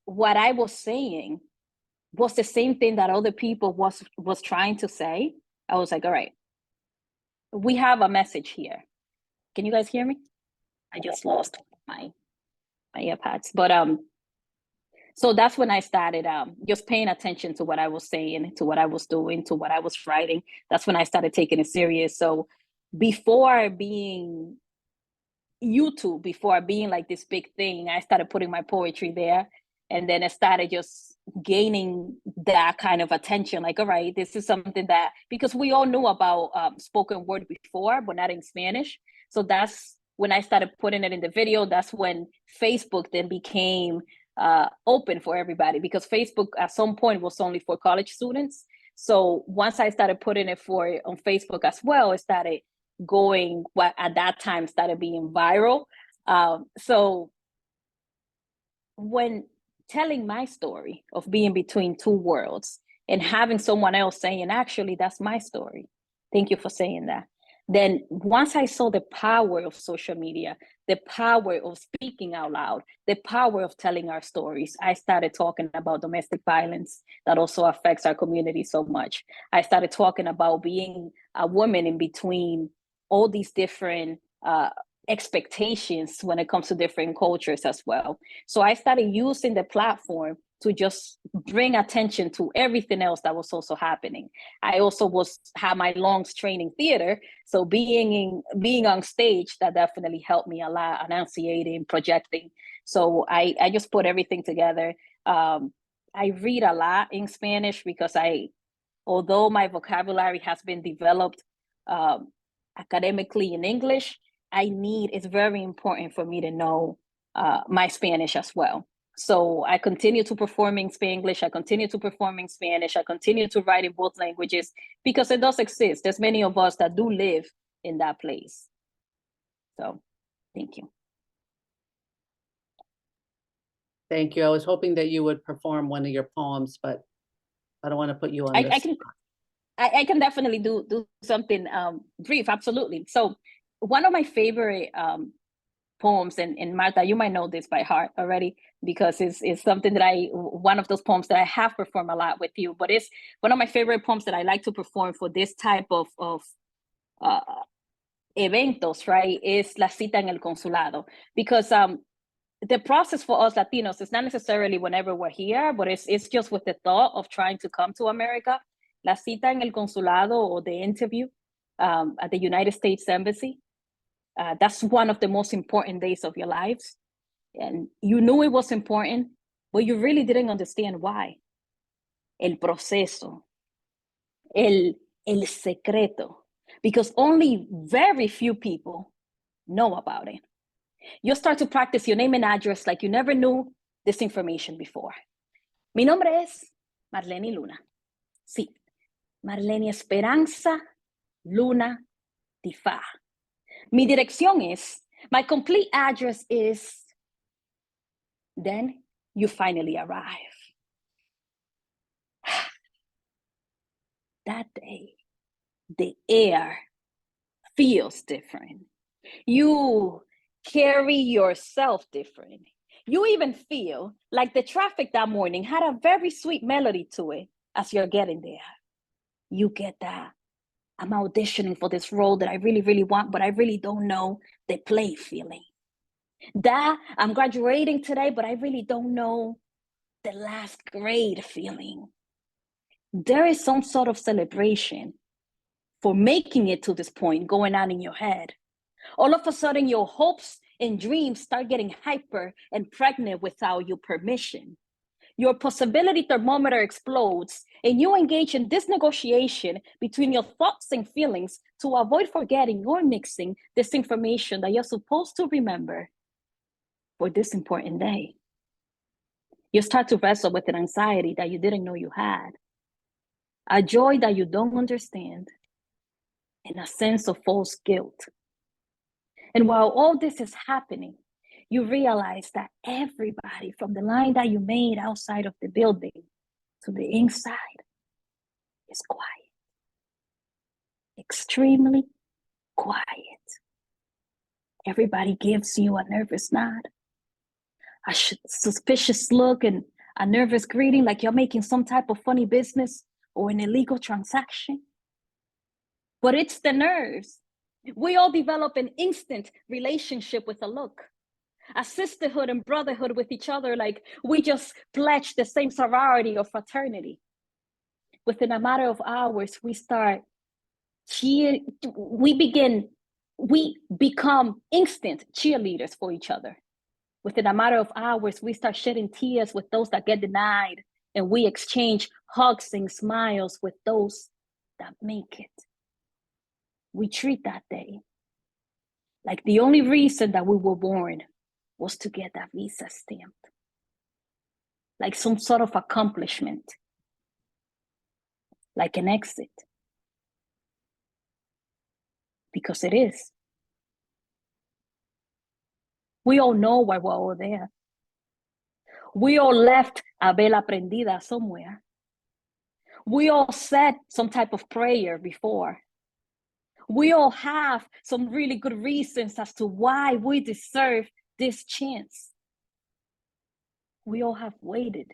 what I was saying was the same thing that other people was trying to say, I was like, all right, we have a message here. Can you guys hear me? I just lost my earpads. But so that's when I started just paying attention to what I was saying, to what I was doing, to what I was writing. That's when I started taking it serious. So before being YouTube, before being like this big thing, I started putting my poetry there. And then I started just gaining that kind of attention. Like, all right, this is something that, because we all knew about spoken word before, but not in Spanish. So that's when I started putting it in the video. That's when Facebook then became open for everybody, because Facebook at some point was only for college students. So once I started putting it on Facebook as well, it started going, what at that time started being viral. So when telling my story of being between two worlds and having someone else saying, actually, that's my story, thank you for saying that. Then once I saw the power of social media, the power of speaking out loud, the power of telling our stories, I started talking about domestic violence that also affects our community so much. I started talking about being a woman in between all these different expectations when it comes to different cultures as well. So I started using the platform to just bring attention to everything else that was also happening. I also had my longs training theater. So being on stage, that definitely helped me a lot, enunciating, projecting. So I just put everything together. I read a lot in Spanish because although my vocabulary has been developed academically in English, it's very important for me to know my Spanish as well. So I continue to perform in Spanglish, I continue to perform in Spanish, I continue to write in both languages because it does exist. There's many of us that do live in that place. So thank you. Thank you. I was hoping that you would perform one of your poems, but I don't want to put you on this. I can definitely do something brief, absolutely. So one of my favorite poems, and Marta, you might know this by heart already, because it's something that one of those poems that I have performed a lot with you, but it's one of my favorite poems that I like to perform for this type of eventos, right, is La Cita en el Consulado, because the process for us Latinos is not necessarily whenever we're here, but it's just with the thought of trying to come to America. La Cita en el Consulado, or the interview at the United States Embassy, that's one of the most important days of your lives. And you knew it was important, but you really didn't understand why. El proceso, el secreto. because only very few people know about it. You'll start to practice your name and address like you never knew this information before. Mi nombre es Marleny Luna. Sí, Marleny Esperanza Luna Tifa. Mi dirección es, my complete address is, then you finally arrive. That day, the air feels different. You carry yourself different. You even feel like the traffic that morning had a very sweet melody to it as you're getting there. You get that. I'm auditioning for this role that I really, really want, but I really don't know the play feeling. That I'm graduating today, but I really don't know the last grade feeling. There is some sort of celebration for making it to this point going on in your head. All of a sudden, your hopes and dreams start getting hyper and pregnant without your permission. Your possibility thermometer explodes, and you engage in this negotiation between your thoughts and feelings to avoid forgetting or mixing this information that you're supposed to remember for this important day. You start to wrestle with an anxiety that you didn't know you had, a joy that you don't understand, and a sense of false guilt. And while all this is happening, you realize that everybody from the line that you made outside of the building to the inside is quiet, extremely quiet. Everybody gives you a nervous nod, a suspicious look, and a nervous greeting like you're making some type of funny business or an illegal transaction. But it's the nerves. We all develop an instant relationship with a look, a sisterhood and brotherhood with each other, like we just pledged the same sorority or fraternity. Within a matter of hours, we become instant cheerleaders for each other. Within a matter of hours, we start shedding tears with those that get denied, and we exchange hugs and smiles with those that make it. We treat that day like the only reason that we were born was to get that visa stamped, like some sort of accomplishment, like an exit, because it is. We all know why we're all there. We all left a vela prendida somewhere. We all said some type of prayer before. We all have some really good reasons as to why we deserve this chance. We all have waited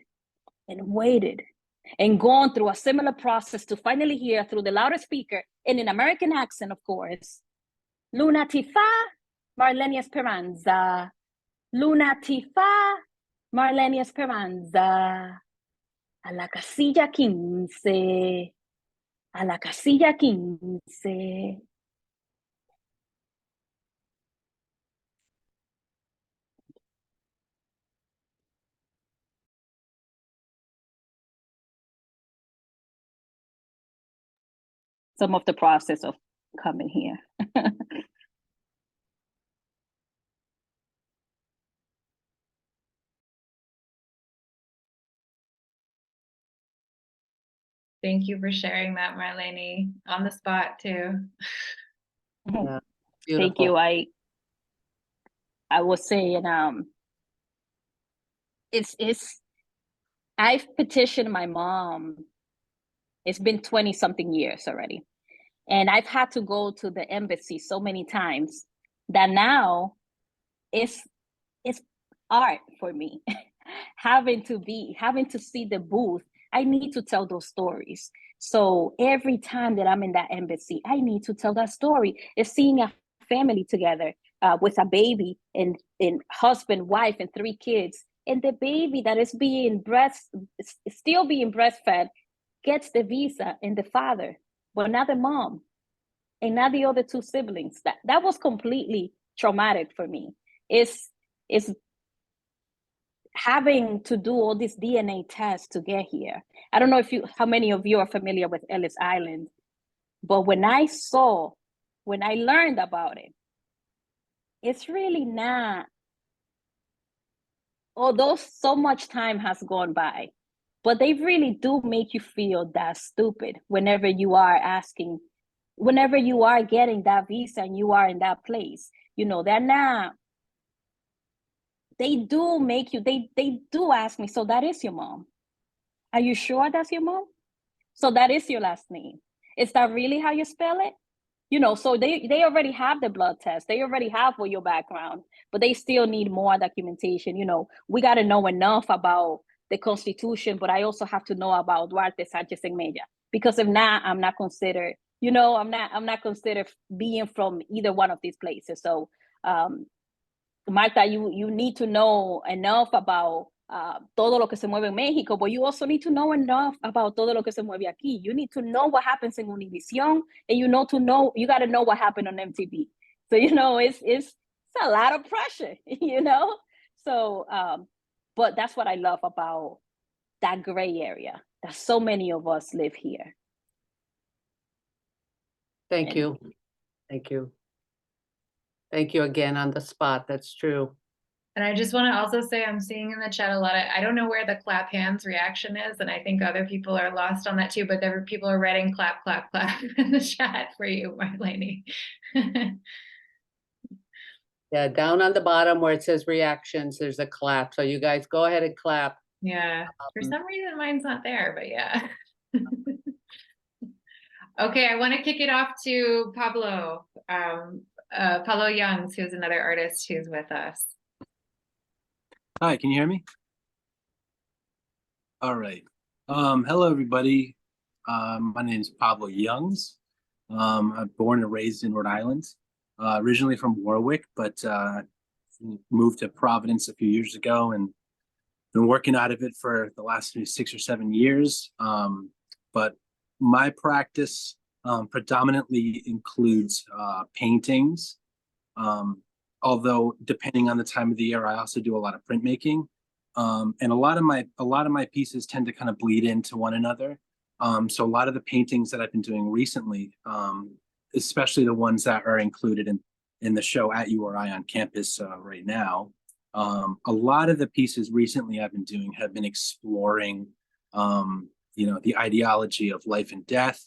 and gone through a similar process to finally hear through the louder speaker in an American accent, of course, Luna Tifa, Marleny Esperanza. Luna Tifa, Marleny Esperanza. A la casilla 15. A la casilla 15. Some of the process of coming here. Thank you for sharing that, Marleny, on the spot too. Yeah, Thank beautiful. you. I was saying, I've petitioned my mom. It's been 20 something years already. And I've had to go to the embassy so many times that now it's art for me. having to see the booth, I need to tell those stories. So every time that I'm in that embassy, I need to tell that story. It's seeing a family together with a baby and husband, wife, and 3 kids. And the baby that is still being breastfed gets the visa, and the father, but not the mom, and not the other 2 siblings. That was completely traumatic for me. It's having to do all these DNA tests to get here. I don't know how many of you are familiar with Ellis Island, But when I learned about it, it's really not, although so much time has gone by, but they really do make you feel that stupid whenever you are getting that visa and you are in that place. You know, they do make you, they do ask me, so that is your mom? Are you sure that's your mom? So that is your last name? Is that really how you spell it? You know, so they already have the blood test. They already have all your background, but they still need more documentation. You know, we got to know enough about the Constitution, but I also have to know about Duarte, Sanchez, and Mella, because if not, I'm not considered, you know, I'm not considered being from either one of these places. So, Marta, you need to know enough about todo lo que se mueve en México, but you also need to know enough about todo lo que se mueve aquí. You need to know what happens in Univision, and you got to know what happened on MTV. So, you know, it's a lot of pressure, you know? So, but that's what I love about that gray area, that so many of us live here. Thank you. Thank you. Thank you again on the spot. That's true. And I just want to also say, I'm seeing in the chat a lot of, I don't know where the clap hands reaction is, and I think other people are lost on that too, but there are people are writing clap, clap, clap in the chat for you, Marleny. Yeah, down on the bottom where it says reactions, there's a clap. So you guys go ahead and clap. Yeah, for some reason mine's not there, but yeah. Okay, I want to kick it off to Pablo. Pablo Youngs, who's another artist who's with us. Hi, can you hear me? All right. Hello, everybody. My name is Pablo Youngs. I'm born and raised in Rhode Island, originally from Warwick, but moved to Providence a few years ago and been working out of it for the last 6 or 7 years. But my practice predominantly includes paintings. Although depending on the time of the year, I also do a lot of printmaking. And a lot of my pieces tend to kind of bleed into one another. So a lot of the paintings that I've been doing recently, especially the ones that are included in the show at URI on campus right now, a lot of the pieces recently I've been doing have been exploring, the ideology of life and death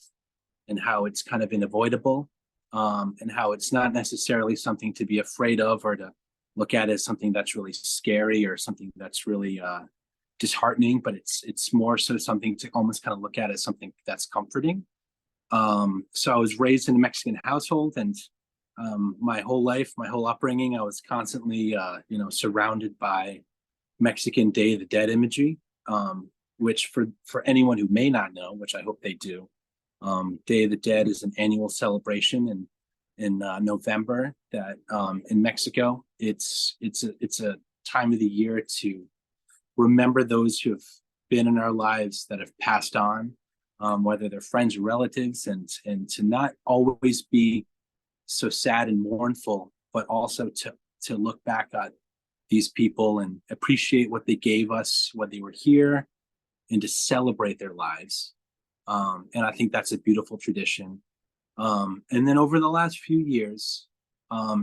and how it's kind of unavoidable, and how it's not necessarily something to be afraid of or to look at as something that's really scary or something that's really disheartening, but it's more so something to almost kind of look at as something that's comforting. So I was raised in a Mexican household, and my whole life, my whole upbringing, I was constantly, surrounded by Mexican Day of the Dead imagery, which for anyone who may not know, which I hope they do, Day of the Dead is an annual celebration in November that in Mexico. It's a time of the year to remember those who have been in our lives that have passed on, whether they're friends or relatives, and to not always be so sad and mournful, but also to look back at these people and appreciate what they gave us when they were here, and to celebrate their lives. And I think that's a beautiful tradition. And then over the last few years,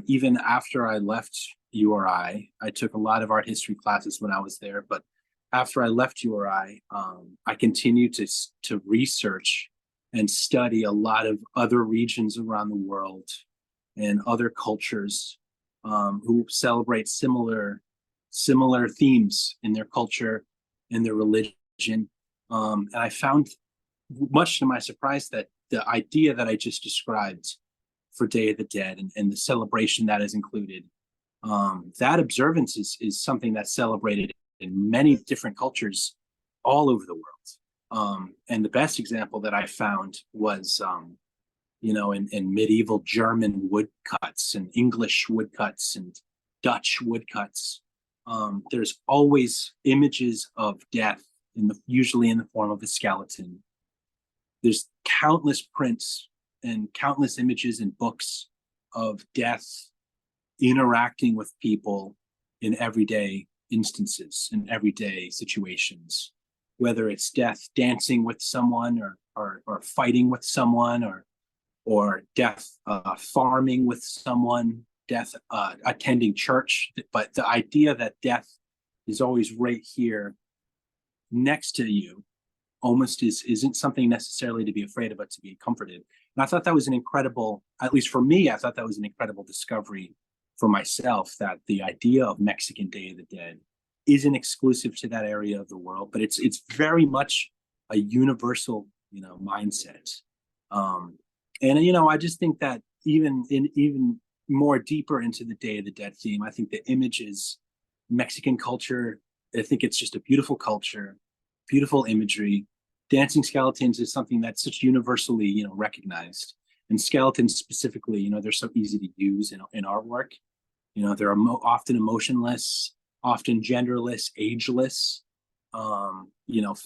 even after I left URI, I took a lot of art history classes when I was there, but after I left URI, I continued to research and study a lot of other regions around the world and other cultures who celebrate similar themes in their culture, in their religion. And I found, much to my surprise, that the idea that I just described for Day of the Dead and the celebration that is included, that observance is something that's celebrated in many different cultures all over the world. And the best example that I found was, in medieval German woodcuts and English woodcuts and Dutch woodcuts. There's always images of death, usually in the form of a skeleton. There's countless prints and countless images and books of death interacting with people in everyday instances, in everyday situations, whether it's death dancing with someone or fighting with someone, or or death farming with someone, death attending church. But the idea that death is always right here next to you almost isn't something necessarily to be afraid of, but to be comforted. And I thought that was an incredible, at least for me, I thought that was an incredible discovery for myself, that the idea of Mexican Day of the Dead isn't exclusive to that area of the world, but it's very much a universal, mindset. And I just think that even more deeper into the Day of the Dead theme, I think the images, Mexican culture, I think it's just a beautiful culture, beautiful imagery. Dancing skeletons is something that's such universally, recognized. And skeletons specifically, they're so easy to use in artwork. They're often emotionless, often genderless, ageless,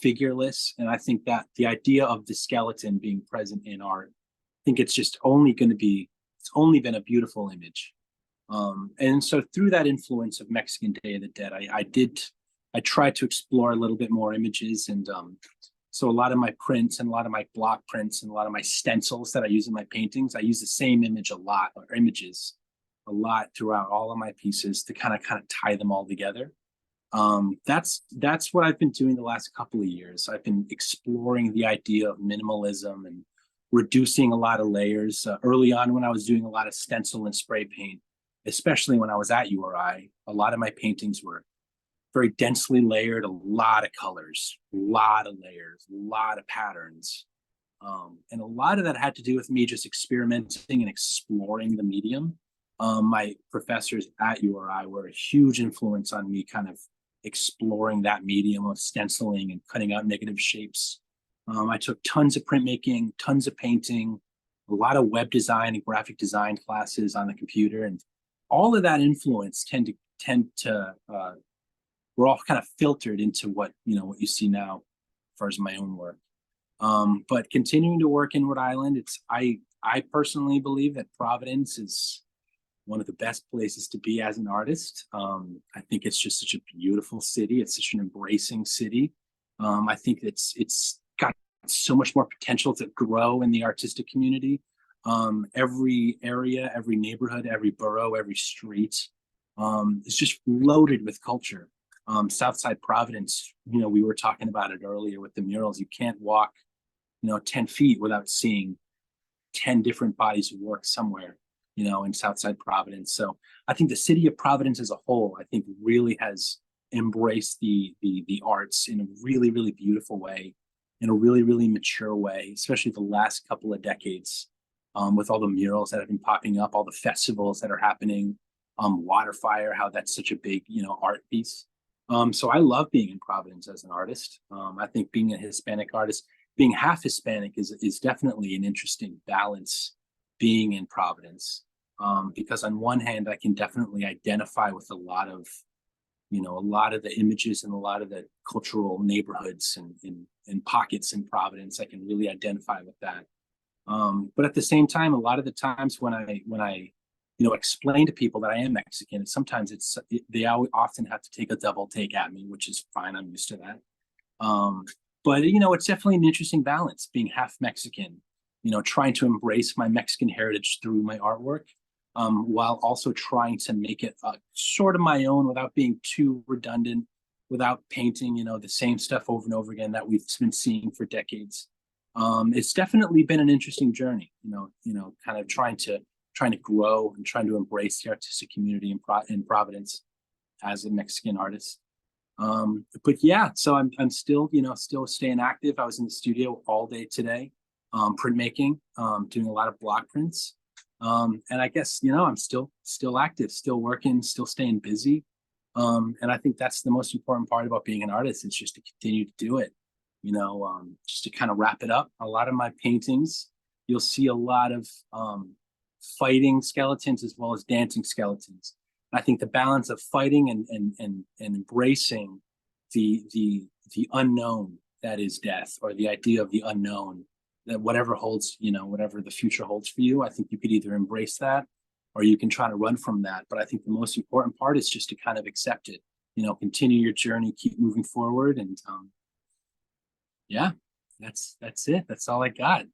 figureless. And I think that the idea of the skeleton being present in art, I think it's just only been a beautiful image. And so through that influence of Mexican Day of the Dead, I tried to explore a little bit more images. And so a lot of my prints and a lot of my block prints and a lot of my stencils that I use in my paintings, I use the same images a lot throughout all of my pieces to kind of tie them all together. That's what I've been doing the last couple of years. I've been exploring the idea of minimalism and reducing a lot of layers. Early on, when I was doing a lot of stencil and spray paint, especially when I was at URI, a lot of my paintings were very densely layered, a lot of colors, a lot of layers, a lot of patterns. And a lot of that had to do with me just experimenting and exploring the medium. My professors at URI were a huge influence on me kind of exploring that medium of stenciling and cutting out negative shapes. I took tons of printmaking, tons of painting, a lot of web design and graphic design classes on the computer. And all of that influence tend to we're all kind of filtered into what you see now as far as my own work. But continuing to work in Rhode Island, I personally believe that Providence is one of the best places to be as an artist. I think it's just such a beautiful city. It's such an embracing city. I think it's got so much more potential to grow in the artistic community. Every area, every neighborhood, every borough, every street is just loaded with culture. Southside Providence, we were talking about it earlier with the murals. You can't walk, 10 feet without seeing 10 different bodies of work somewhere, in Southside Providence. So I think the city of Providence as a whole, I think really has embraced the arts in a really, really beautiful way, in a really, really mature way, especially the last couple of decades, with all the murals that have been popping up, all the festivals that are happening, Waterfire, how that's such a big, art piece. So I love being in Providence as an artist. I think being a Hispanic artist, being half Hispanic is definitely an interesting balance being in Providence. Because on one hand, I can definitely identify with a lot of the images and a lot of the cultural neighborhoods and pockets in Providence. I can really identify with that. But at the same time, a lot of the times when I explain to people that I am Mexican, sometimes they often have to take a double take at me, which is fine. I'm used to that. But it's definitely an interesting balance being half Mexican, trying to embrace my Mexican heritage through my artwork, while also trying to make it sort of my own without being too redundant, without painting, the same stuff over and over again that we've been seeing for decades. It's definitely been an interesting journey, kind of trying to grow and trying to embrace the artistic community in Providence as a Mexican artist. But yeah, so I'm still staying active. I was in the studio all day today, printmaking, doing a lot of block prints. And I guess, I'm still active, still working, still staying busy. And I think that's the most important part about being an artist. It's just to continue to do it, just to kind of wrap it up. A lot of my paintings, you'll see a lot of fighting skeletons as well as dancing skeletons. I think the balance of fighting and embracing the unknown that is death, or the idea of the unknown, that whatever holds, whatever the future holds for you, I think you could either embrace that or you can try to run from that. But I think the most important part is just to kind of accept it, continue your journey, keep moving forward. And yeah, that's it. That's all I got.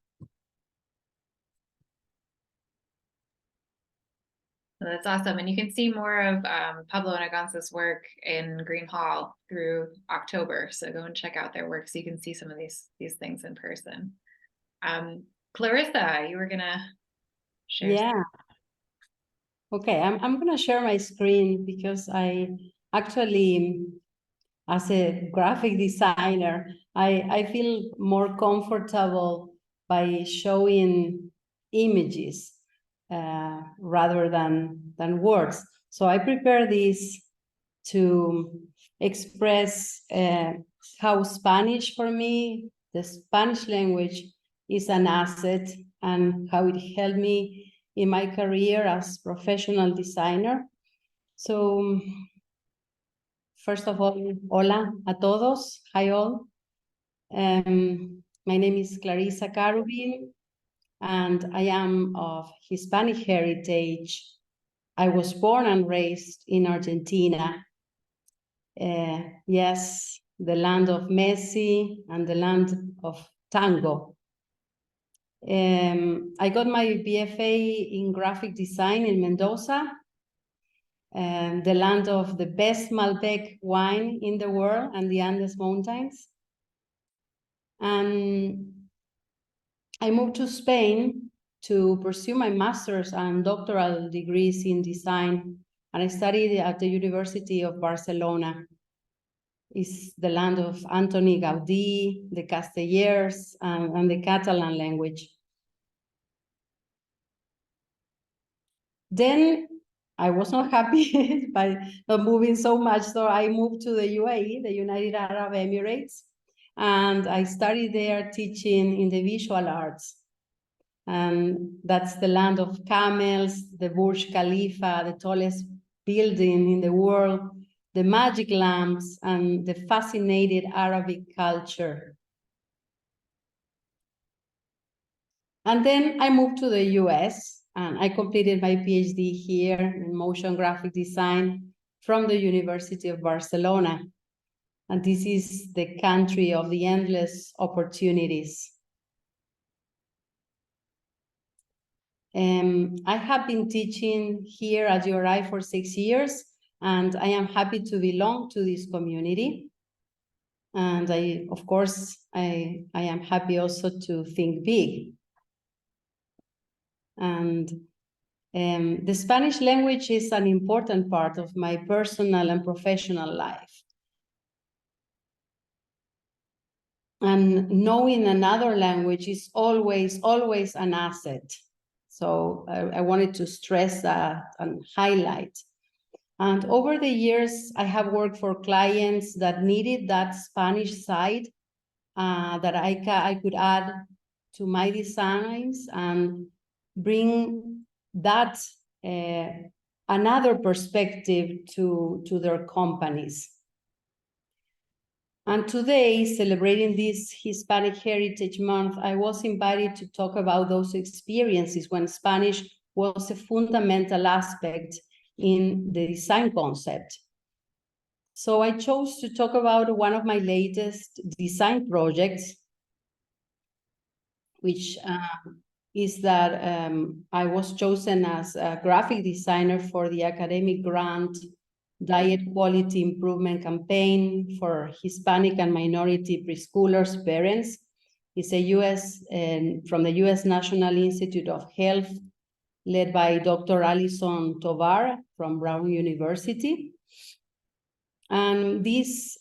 Well, that's awesome. And you can see more of Pablo and AGONZA's work in Green Hall through October. So go and check out their work so you can see some of these things in person. Clarisa, you were gonna share. Yeah. Okay, I'm gonna share my screen because I actually, as a graphic designer, I feel more comfortable by showing images rather than words. So I prepare this to express how Spanish for me, the Spanish language, is an asset and how it helped me in my career as professional designer. So first of all, hola a todos, hi all. My name is Clarisa Carubin, and I am of Hispanic heritage. I was born and raised in Argentina. Yes, the land of Messi and the land of tango. I got my BFA in graphic design in Mendoza, the land of the best Malbec wine in the world and the Andes Mountains. And I moved to Spain to pursue my master's and doctoral degrees in design, and I studied at the University of Barcelona. It's the land of Antoni Gaudí, the Castellers, and the Catalan language. Then I was not happy by not moving so much, so I moved to the UAE, the United Arab Emirates, and I studied there teaching in the visual arts. And that's the land of camels, the Burj Khalifa, the tallest building in the world, the magic lamps, and the fascinated Arabic culture. And then I moved to the US, and I completed my PhD here in motion graphic design from the University of Barcelona. And this is the country of the endless opportunities. I have been teaching here at URI for 6 years, and I am happy to belong to this community. And of course, I am happy also to think big. And the Spanish language is an important part of my personal and professional life. And knowing another language is always an asset. So I wanted to stress that and highlight. And over the years, I have worked for clients that needed that Spanish side that I could add to my designs and bring that another perspective to their companies. And today, celebrating this Hispanic Heritage Month, I was invited to talk about those experiences when Spanish was a fundamental aspect in the design concept. So I chose to talk about one of my latest design projects, which is that I was chosen as a graphic designer for the academic grant Diet Quality Improvement Campaign for Hispanic and minority preschoolers' parents. It's a from the US National Institute of Health, led by Dr. Alison Tovar from Brown University. And this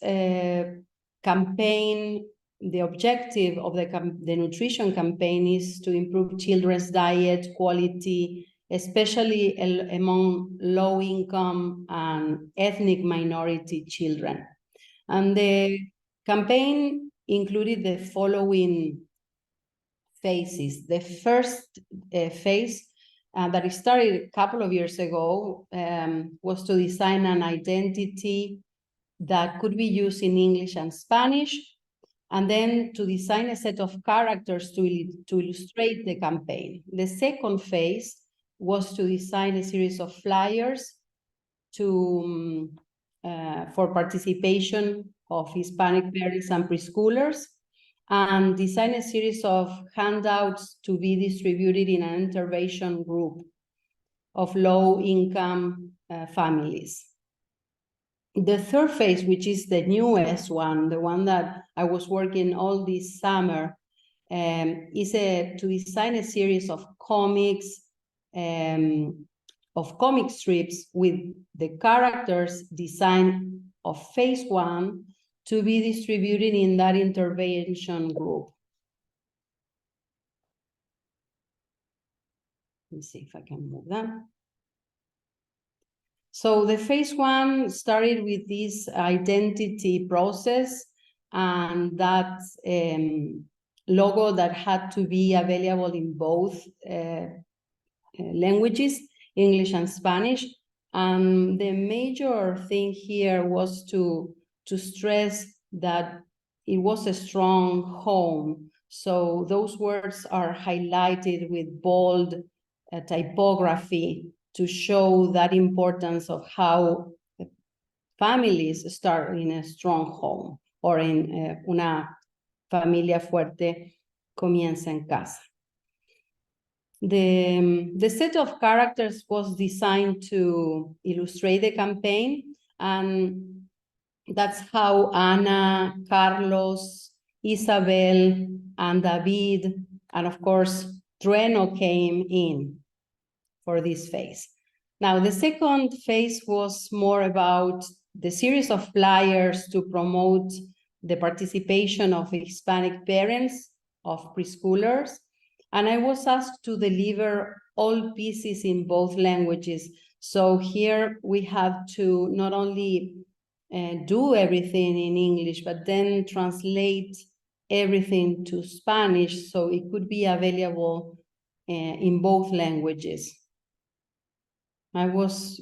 campaign, the objective of the nutrition campaign is to improve children's diet quality, especially among low-income and ethnic minority children. And the campaign included the following phases. The first phase that started a couple of years ago was to design an identity that could be used in English and Spanish, and then to design a set of characters to illustrate the campaign. The second phase was to design a series of flyers for participation of Hispanic parents and preschoolers, and design a series of handouts to be distributed in an intervention group. of low-income families. The third phase, which is the newest one, the one that I was working all this summer, is to design a series of comics, of comic strips with the characters designed of phase one to be distributed in that intervention group. Let me see if I can move that. So the phase one started with this identity process, and that logo that had to be available in both languages, English and Spanish. And the major thing here was to stress that it was a strong home. So those words are highlighted with bold typography to show that importance of how families start in a strong home, or in una familia fuerte comienza en casa. The set of characters was designed to illustrate the campaign, and that's how Ana, Carlos, Isabel, and David, and of course, Trueno came in for this phase. Now, the second phase was more about the series of flyers to promote the participation of Hispanic parents of preschoolers. And I was asked to deliver all pieces in both languages. So here we have to not only do everything in English, but then translate everything to Spanish so it could be available in both languages. I was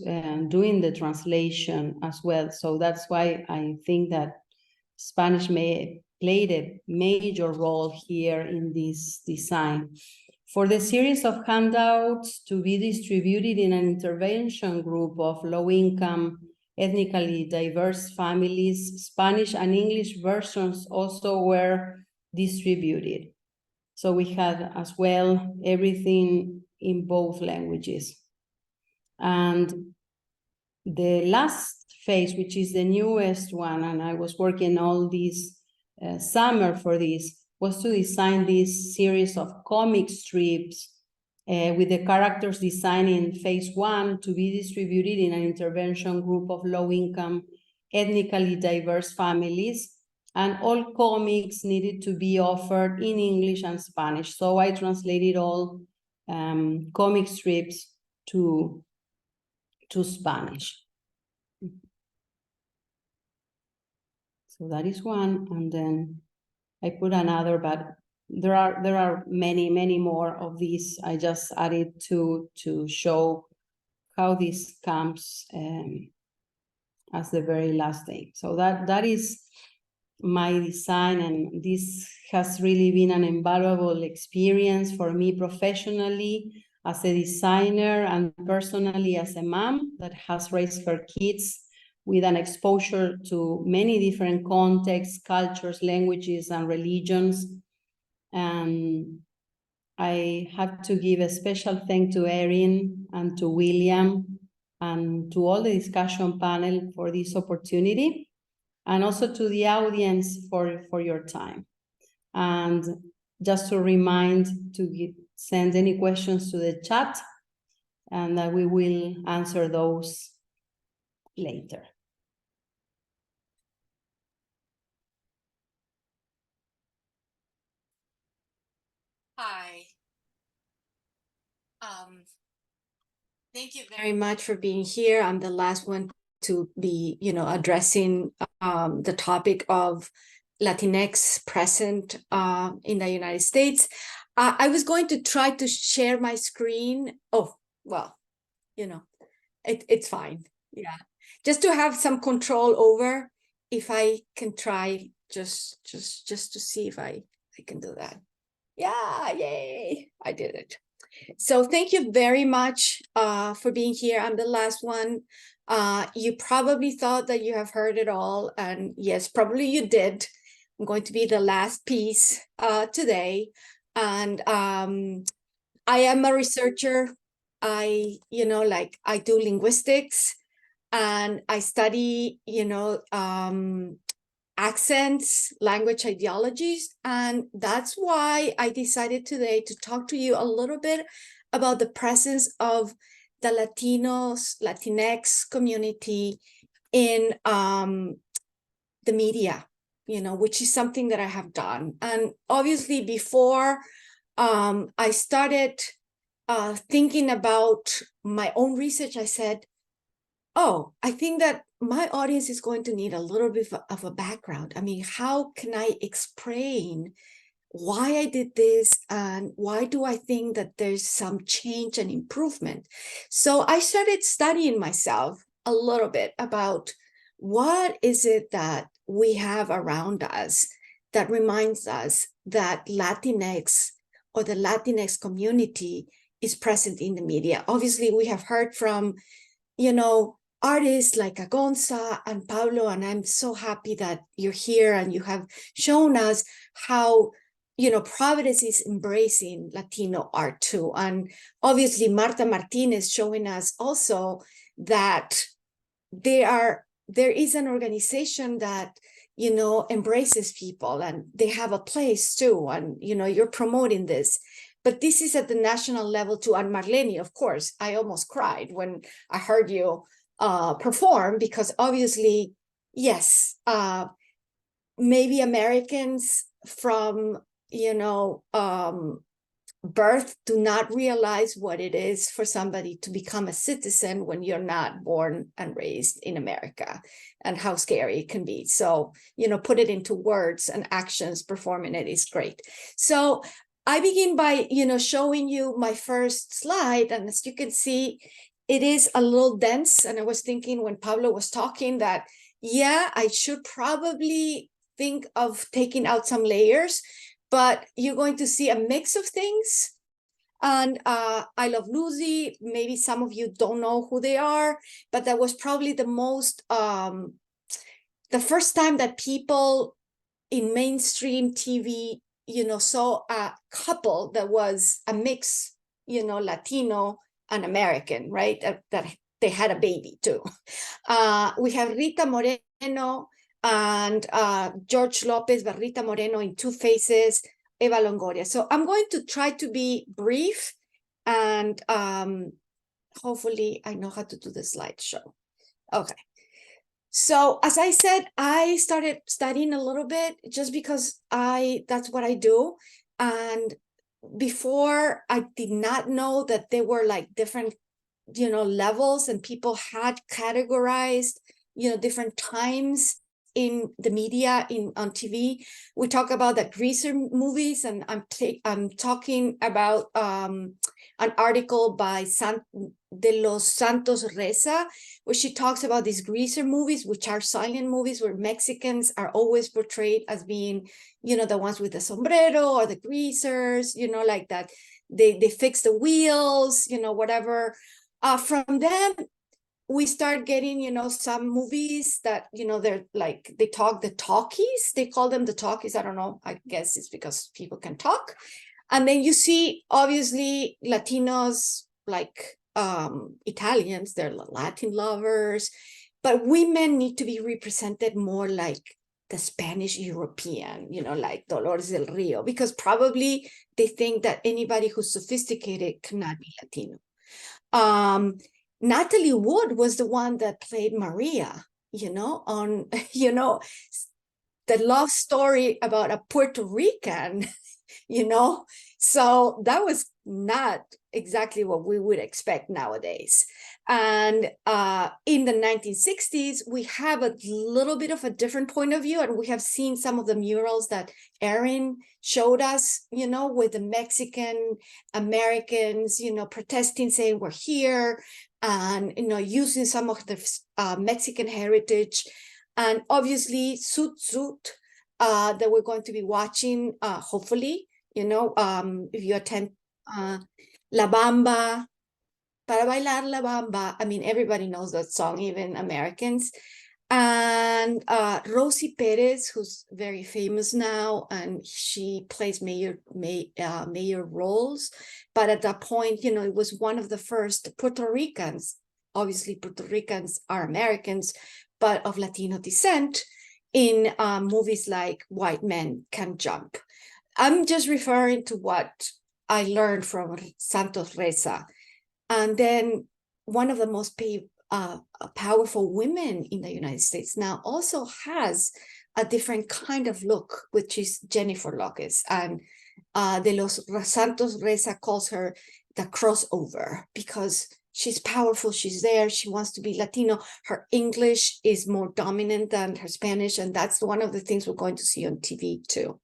doing the translation as well, so that's why I think that Spanish played a major role here in this design. For the series of handouts to be distributed in an intervention group of low-income, ethnically diverse families, Spanish and English versions also were distributed. So we had as well everything in both languages. And the last phase, which is the newest one, and I was working all this summer for this, was to design this series of comic strips with the characters designed in phase one to be distributed in an intervention group of low-income, ethnically diverse families. And all comics needed to be offered in English and Spanish. So I translated all comic strips to Spanish. So that is one, and then I put another, but there are many more of these. I just added to show how this comes as the very last thing. So that is my design, and this has really been an invaluable experience for me professionally as a designer and personally as a mom that has raised her kids with an exposure to many different contexts, cultures, languages, and religions. And I have to give a special thank to Erin and to William and to all the discussion panel for this opportunity, and also to the audience for your time. And just to remind to send any questions to the chat, and that we will answer those later. Hi. Thank you very much for being here. I'm the last one to be, addressing the topic of Latinx present in the United States. I was going to try to share my screen. Oh, well, it's fine. Yeah, just to have some control over if I can try just to see if I can do that. Yeah, yay, I did it. So thank you very much for being here. I'm the last one. You probably thought that you have heard it all, and yes, probably you did. I'm going to be the last piece today. And I am a researcher I do linguistics, and I study, accents, language ideologies. And that's why I decided today to talk to you a little bit about the presence of the Latinos, Latinx community in the media, which is something that I have done. And obviously before I started thinking about my own research, I said, oh, I think that my audience is going to need a little bit of a background. I mean, how can I explain why I did this and why do I think that there's some change and improvement? So I started studying myself a little bit about what is it that we have around us that reminds us that Latinx or the Latinx community is present in the media. Obviously, we have heard from, artists like AGONZA and Pablo, and I'm so happy that you're here and you have shown us how, Providence is embracing Latino art too. And obviously Marta Martínez showing us also that there is an organization that, embraces people and they have a place too. And, you're promoting this. But this is at the national level too. And Marleny, of course, I almost cried when I heard you perform, because obviously, yes, maybe Americans from, birth do not realize what it is for somebody to become a citizen when you're not born and raised in America, and how scary it can be. So, put it into words and actions, performing it is great. So I begin by, showing you my first slide. And as you can see, it is a little dense. And I was thinking when Pablo was talking that, yeah, I should probably think of taking out some layers, but you're going to see a mix of things. And I Love Lucy, maybe some of you don't know who they are, but that was probably the first time that people in mainstream TV, saw a couple that was a mix, Latino and American, right? That they had a baby too. We have Rita Moreno and George Lopez, but Rita Moreno in Two Faces, Eva Longoria. So I'm going to try to be brief, and hopefully I know how to do the slideshow. Okay. So as I said, I started studying a little bit just because that's what I do. And before, I did not know that there were like different, levels, and people had categorized, different times in the media, on TV. We talk about the greaser movies, and I'm talking about an article by de los Santos Reza, where she talks about these greaser movies, which are silent movies where Mexicans are always portrayed as being, the ones with the sombrero or the greasers, like that. They fix the wheels, whatever. From them, we start getting, some movies that, they're like, they talk the talkies. They call them the talkies. I don't know. I guess it's because people can talk. And then you see, obviously, Latinos, like Italians, they're Latin lovers. But women need to be represented more like the Spanish European, like Dolores del Rio, because probably they think that anybody who's sophisticated cannot be Latino. Natalie Wood was the one that played Maria, on, the love story about a Puerto Rican, so that was not exactly what we would expect nowadays. And in the 1960s, we have a little bit of a different point of view, and we have seen some of the murals that Erin showed us, with the Mexican Americans, protesting, saying we're here, and, using some of the Mexican heritage. And obviously, Zoot Zoot, that we're going to be watching, hopefully, if you attend La Bamba, Para Bailar La Bamba. I mean, everybody knows that song, even Americans. And Rosie Perez, who's very famous now, and she plays mayor roles. But at that point, you know, it was one of the first Puerto Ricans. Obviously, Puerto Ricans are Americans, but of Latino descent in movies like White Men Can Jump. I'm just referring to what I learned from Santos Reza. And then one of the most powerful women in the United States now also has a different kind of look, which is Jennifer Lopez. And De Los Santos Reza calls her the crossover because she's powerful, she's there, she wants to be Latino. Her English is more dominant than her Spanish, and that's one of the things we're going to see on TV too.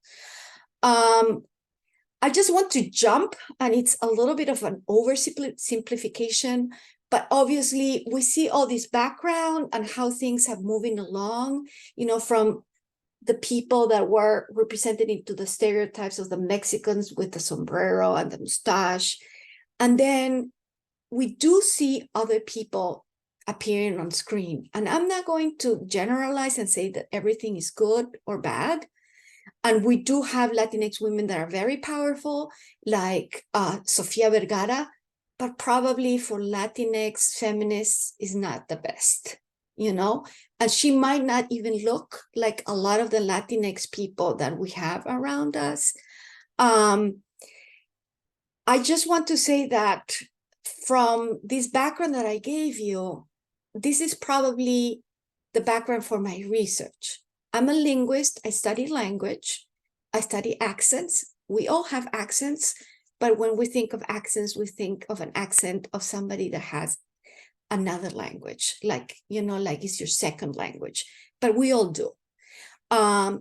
I just want to jump, and it's a little bit of an oversimplification, but obviously we see all this background and how things have moving along, you know, from the people that were represented into the stereotypes of the Mexicans with the sombrero and the mustache. And then we do see other people appearing on screen. And I'm not going to generalize and say that everything is good or bad. And we do have Latinx women that are very powerful, like Sofia Vergara, but probably for Latinx feminists is not the best, you know? And she might not even look like a lot of the Latinx people that we have around us. I just want to say that from this background that I gave you, this is probably the background for my research. I'm a linguist. I study language. I study accents. We all have accents, but when we think of accents, we think of an accent of somebody that has another language, like, you know, like it's your second language, but we all do.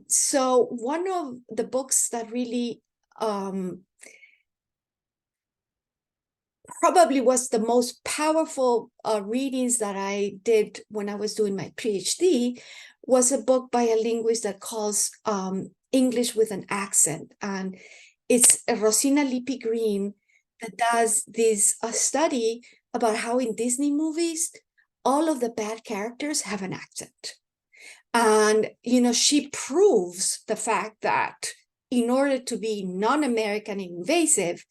So one of the books that really probably was the most powerful readings that I did when I was doing my PhD was a book by a linguist that calls English with an Accent. And it's Rosina Lippi Green that does this study about how in Disney movies, all of the bad characters have an accent. And, you know, she proves the fact that in order to be non-American and invasive,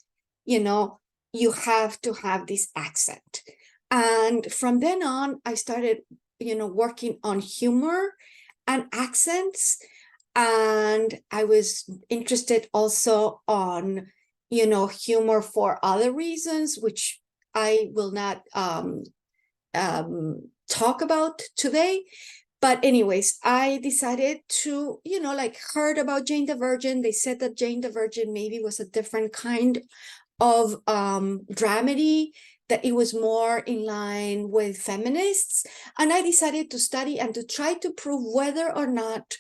you know, you have to have this accent. And from then on, I started, you know, working on humor and accents. And I was interested also on, you know, humor for other reasons, which I will not talk about today. But anyways, I decided to, you know, like heard about Jane the Virgin. They said that Jane the Virgin maybe was a different kind of dramedy, that it was more in line with feminists. And I decided to study and to try to prove whether or not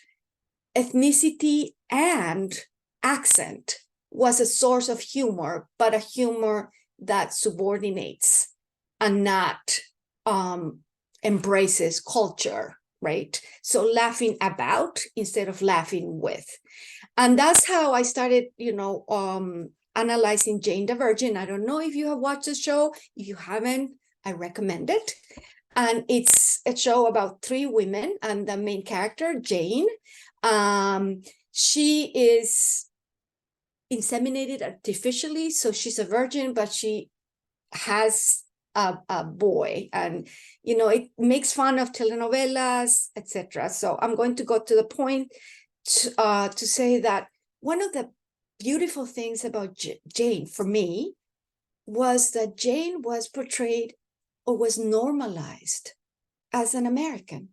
ethnicity and accent was a source of humor, but a humor that subordinates and not embraces culture, right? So laughing about instead of laughing with. And that's how I started, you know, analyzing Jane the Virgin. I don't know if you have watched the show. If you haven't, I recommend it. And it's a show about 3 women, and the main character, Jane, she is inseminated artificially. So she's a virgin, but she has a boy. And, you know, it makes fun of telenovelas, etc. So I'm going to go to the point to say that one of the beautiful things about Jane for me was that Jane was portrayed or was normalized as an American.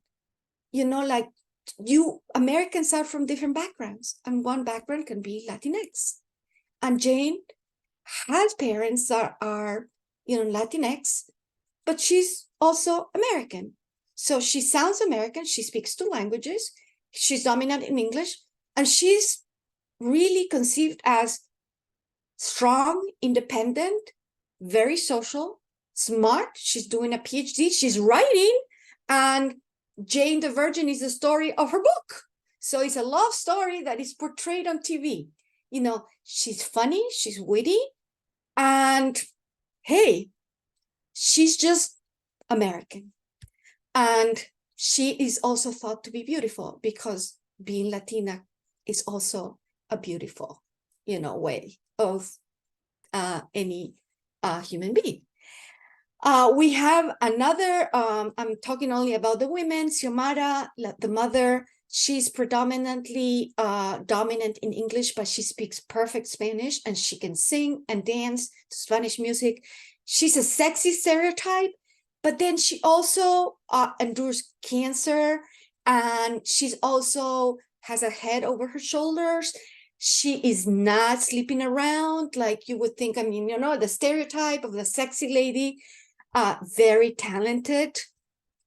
You know, like Americans are from different backgrounds, and one background can be Latinx. And Jane has parents that are, you know, Latinx, but she's also American. So she sounds American. She speaks 2 languages. She's dominant in English, and she's really conceived as strong, independent, very social, smart. She's doing a PhD. She's writing, and Jane the Virgin is the story of her book. So it's a love story that is portrayed on TV. You know, she's funny, she's witty, and hey, she's just American. And she is also thought to be beautiful because being Latina is also a beautiful, way of any human being. We have another, I'm talking only about the women, Xiomara, the mother. She's predominantly dominant in English, but she speaks perfect Spanish and she can sing and dance to Spanish music. She's a sexy stereotype, but then she also endures cancer, and she's also has a head over her shoulders. She is not sleeping around like you would think. I mean, the stereotype of the sexy lady, very talented,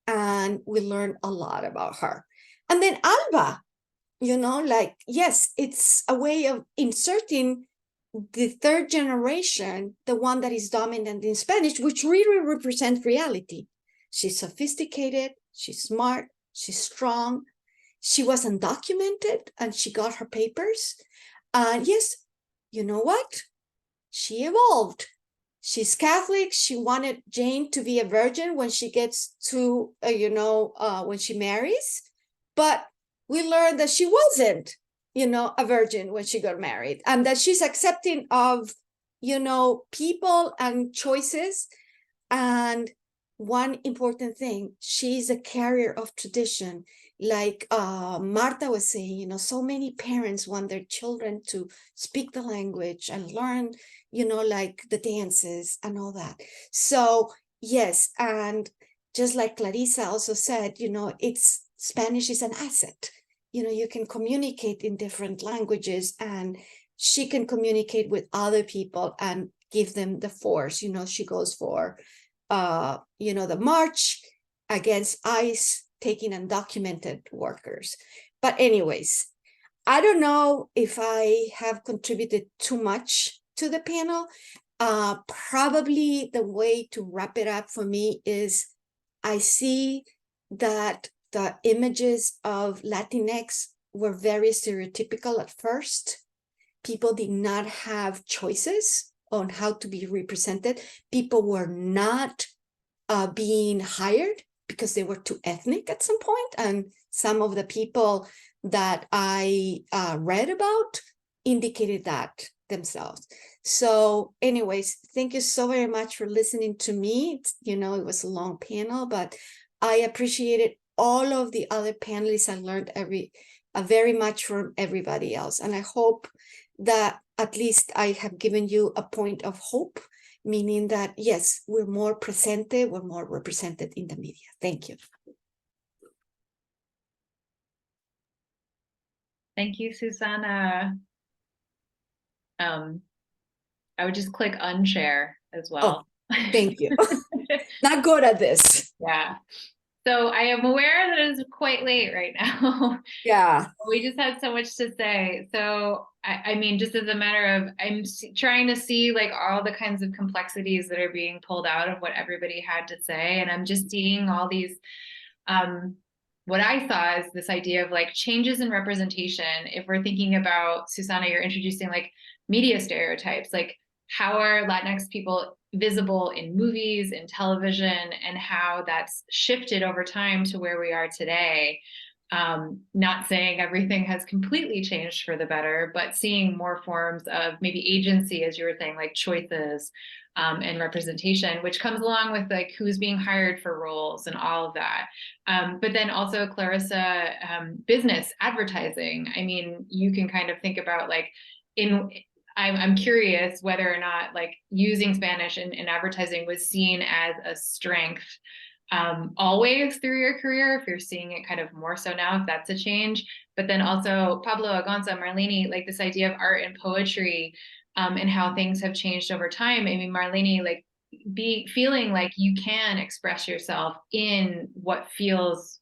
and we learn a lot about her. And then Alba, yes, it's a way of inserting the third generation, the one that is dominant in Spanish, which really represents reality. She's sophisticated, she's smart, she's strong. She was undocumented and she got her papers. And yes, you know what? She evolved. She's Catholic. She wanted Jane to be a virgin when she gets to, when she marries. But we learned that she wasn't, a virgin when she got married, and that she's accepting of, people and choices. And one important thing, she's a carrier of tradition. Like Marta was saying, so many parents want their children to speak the language and learn, like the dances and all that. So yes, and just like Clarisa also said, Spanish is an asset. You can communicate in different languages, and she can communicate with other people and give them the force. She goes for, the march against ICE, taking undocumented workers. But anyways, I don't know if I have contributed too much to the panel. Probably the way to wrap it up for me is I see that the images of Latinx were very stereotypical at first. People did not have choices on how to be represented. People were not being hired because they were too ethnic at some point. And some of the people that I read about indicated that themselves. So anyways, thank you so very much for listening to me. It was a long panel, but I appreciated all of the other panelists. I learned very much from everybody else. And I hope that at least I have given you a point of hope, meaning that, yes, we're more presente, we're more represented in the media. Thank you. Thank you, Susana. I would just click unshare as well. Oh, thank you. Not good at this. Yeah. So I am aware that it is quite late right now. Yeah. We just had so much to say. So, I mean, just as a matter of, I'm trying to see like all the kinds of complexities that are being pulled out of what everybody had to say. And I'm just seeing all these, what I saw is this idea of like changes in representation. If we're thinking about, Susana, you're introducing like media stereotypes, like how are Latinx people visible in movies, in television, and how that's shifted over time to where we are today. Not saying everything has completely changed for the better, but seeing more forms of maybe agency, as you were saying, like choices and representation, which comes along with like who's being hired for roles and all of that. But then also, Clarisa, business, advertising. I mean, you can kind of think about like I'm curious whether or not like using Spanish in advertising was seen as a strength always through your career, if you're seeing it kind of more so now, if that's a change. But then also Pablo, AGONZA, Marleny, like this idea of art and poetry and how things have changed over time. I mean, Marleny, like feeling like you can express yourself in what feels,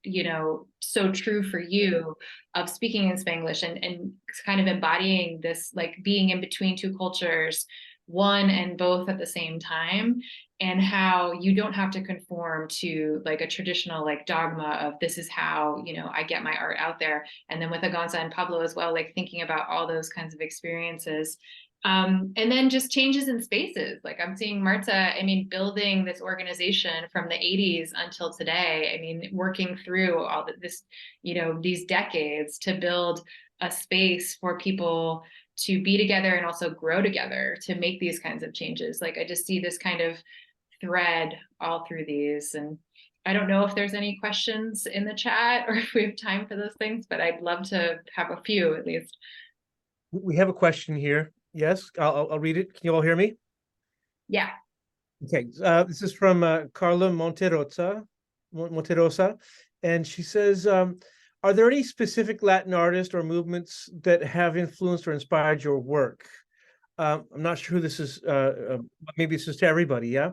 so true for you, of speaking in Spanglish and kind of embodying this, like being in between two cultures, one and both at the same time, and how you don't have to conform to like a traditional like dogma of this is how, I get my art out there. And then with AGONZA and Pablo as well, like thinking about all those kinds of experiences And then just changes in spaces. Like I'm seeing Marta, I mean, building this organization from the 80s until today. I mean, working through all this, you know, these decades to build a space for people to be together and also grow together to make these kinds of changes. Like I just see this kind of thread all through these. And I don't know if there's any questions in the chat or if we have time for those things, but I'd love to have a few at least. We have a question here. Yes, I'll read it. Can you all hear me? Yeah. Okay, this is from Carla Monterosa, and she says, are there any specific Latin artists or movements that have influenced or inspired your work? I'm not sure who this is, maybe this is to everybody, yeah?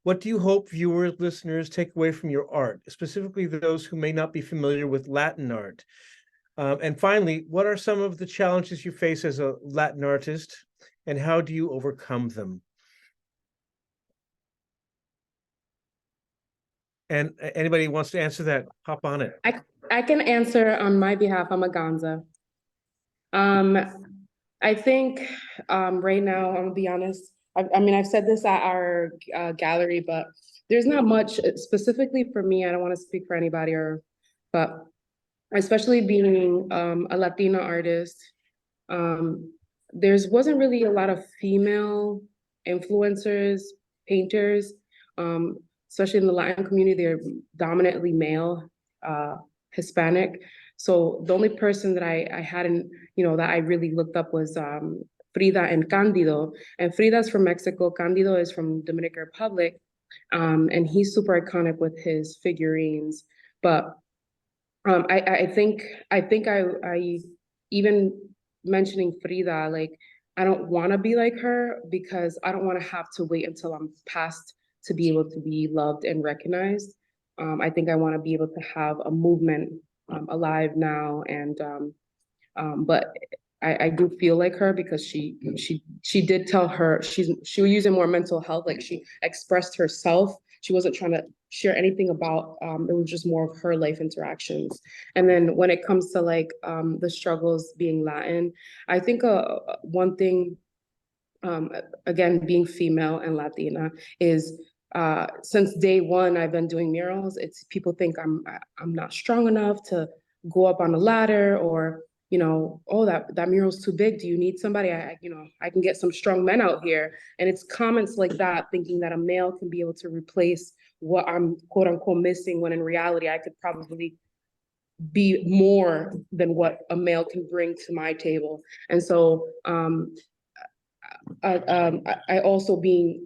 What do you hope viewers, listeners take away from your art, specifically those who may not be familiar with Latin art? And finally, what are some of the challenges you face as a Latin artist, and how do you overcome them? And anybody wants to answer that, hop on it. I can answer on my behalf. I'm AGONZA. I think right now, I'm gonna be honest, I mean, I've said this at our gallery, but there's not much specifically for me. I don't want to speak for anybody, but especially being a Latina artist, wasn't really a lot of female influencers, painters, especially in the Latin community. They're dominantly male, Hispanic. So the only person that I hadn't, you know, that I really looked up was Frida and Candido. And Frida's from Mexico, Candido is from Dominican Republic, and he's super iconic with his figurines. But I think I even mentioning Frida, like I don't want to be like her because I don't want to have to wait until I'm past to be able to be loved and recognized. I think I want to be able to have a movement alive now, and but I do feel like her because she did tell her she was using more mental health, like she expressed herself. She wasn't trying to share anything about, it was just more of her life interactions. And then when it comes to like the struggles being Latin, I think one thing, again, being female and Latina is, since day one, I've been doing murals. It's people think I'm not strong enough to go up on a ladder, or, you know, oh, that mural's too big. Do you need somebody? I can get some strong men out here. And it's comments like that, thinking that a male can be able to replace what I'm quote unquote missing, when in reality, I could probably be more than what a male can bring to my table. And so I also being,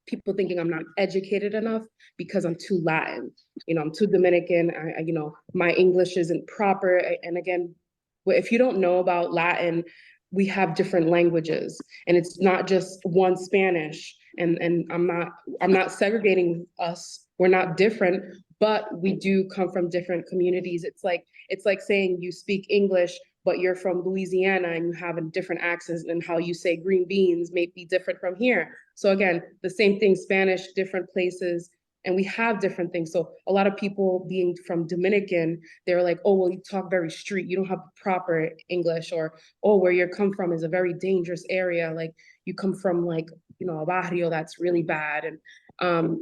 people thinking I'm not educated enough because I'm too Latin. You know, I'm too Dominican. You know, my English isn't proper. And again, if you don't know about Latin, we have different languages, and it's not just one Spanish. And I'm not segregating us. We're not different, but we do come from different communities. It's like saying you speak English, but you're from Louisiana and you have a different accent, and how you say green beans may be different from here. So again, the same thing, Spanish, different places, and we have different things. So a lot of people being from Dominican, they're like, oh, well, you talk very street, you don't have proper English, or, oh, where you come from is a very dangerous area. Like you come from like, you know, a barrio that's really bad. And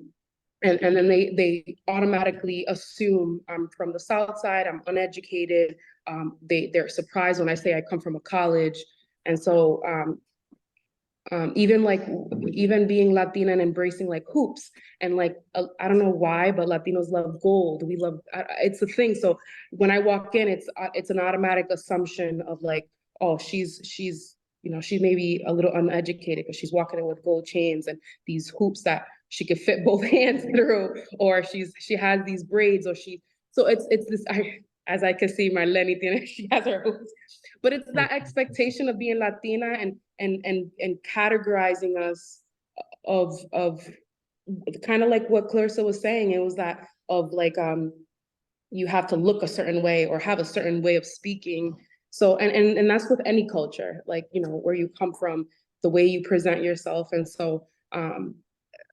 then they automatically assume I'm from the South Side, I'm uneducated. They're surprised when I say I come from a college. And so even being Latina and embracing like hoops, and like, I don't know why, but Latinos love gold. We love, it's a thing. So when I walk in, it's an automatic assumption of like, oh, she's, you know, she may be a little uneducated because she's walking in with gold chains and these hoops that she could fit both hands through, or she has these braids, or so it's this, as I can see, Marleny, she has her hoops, but it's that expectation of being Latina and categorizing us of kind of like what Clarisa was saying. It was that of like, you have to look a certain way or have a certain way of speaking. So, and that's with any culture, like, you know, where you come from, the way you present yourself. And so,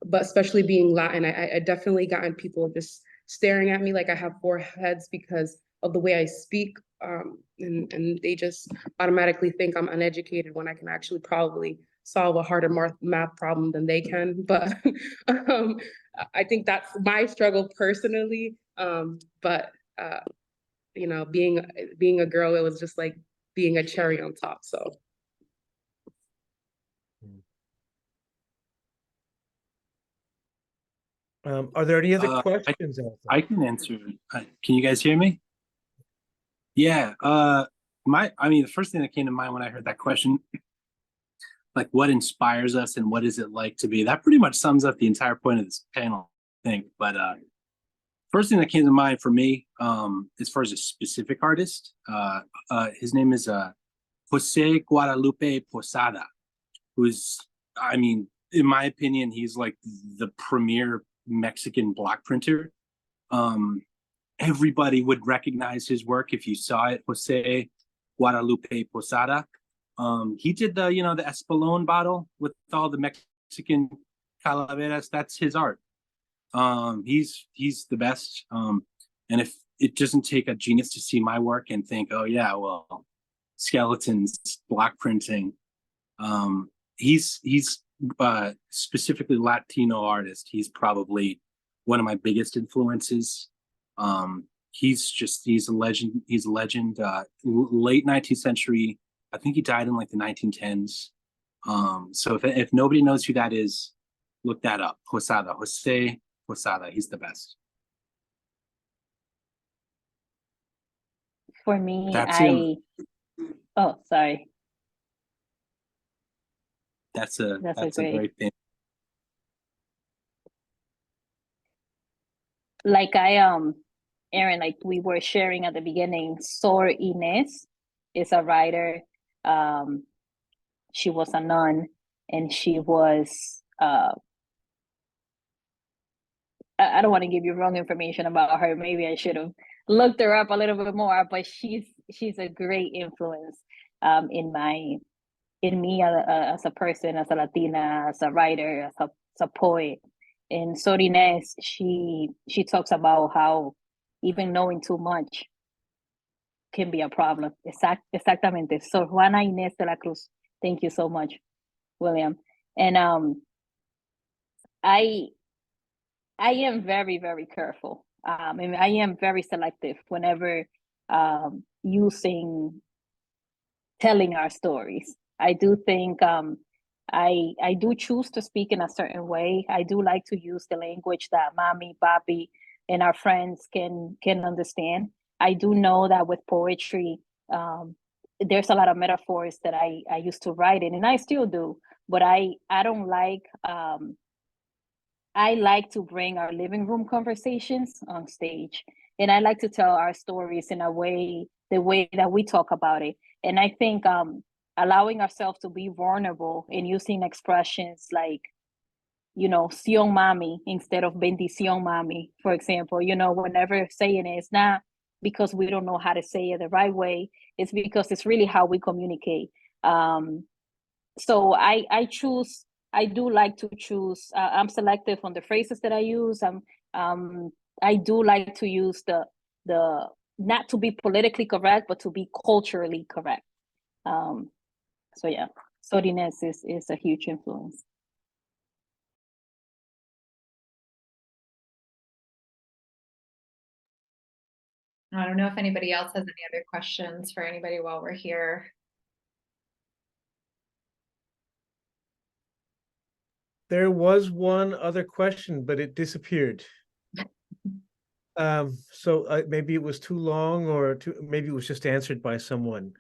but especially being Latin, I definitely gotten people just staring at me like I have four heads because of the way I speak. and they just automatically think I'm uneducated when I can actually probably solve a harder math problem than they can. But I think that's my struggle personally. But you know, being a girl, it was just like being a cherry on top. So. Are there any other questions out there? I can answer. Can you guys hear me? Yeah. I mean, the first thing that came to mind when I heard that question, like what inspires us and what is it like to be, that pretty much sums up the entire point of this panel, I think. But first thing that came to mind for me, as far as a specific artist, his name is Jose Guadalupe Posada, who's, I mean, in my opinion, he's like the premier Mexican block printer. Everybody would recognize his work if you saw it. Jose Guadalupe Posada. He did the, you know, the Espolón bottle with all the Mexican calaveras. That's his art. He's the best. And if it doesn't take a genius to see my work and think, oh yeah, well, skeletons, block printing. He's specifically Latino artist. He's probably one of my biggest influences. He's a legend. He's a legend. Late 19th century. I think he died in like the 1910s. So if nobody knows who that is, look that up. Jose Posada. He's the best. For me, That's him. Oh, sorry. That's a great thing. Like Erin, like we were sharing at the beginning, Sor Inés is a writer. She was a nun, and she was I don't want to give you wrong information about her. Maybe I should have looked her up a little bit more, but she's a great influence in me as a person, as a Latina, as a writer, as a poet. And Sor Inés, she talks about how even knowing too much can be a problem. Exactamente. Sor Juana Inés de la Cruz. Thank you so much, William. And I am very, very careful. And I am very selective whenever telling our stories. I do think I do choose to speak in a certain way. I do like to use the language that mommy, papi, and our friends can understand. I do know that with poetry, there's a lot of metaphors that I used to write in, and I still do. But I don't like. I like to bring our living room conversations on stage, and I like to tell our stories in the way that we talk about it. And I think allowing ourselves to be vulnerable and using expressions like, you know, Sion Mami instead of Bendición Mami, for example, you know, whenever saying it, it's not because we don't know how to say it the right way. It's because it's really how we communicate. So I do like to choose. I'm selective on the phrases that I use. I do like to use the not to be politically correct, but to be culturally correct. So yeah, Sor Inés is a huge influence. I don't know if anybody else has any other questions for anybody while we're here. There was one other question, but it disappeared. So maybe it was too long, or maybe it was just answered by someone.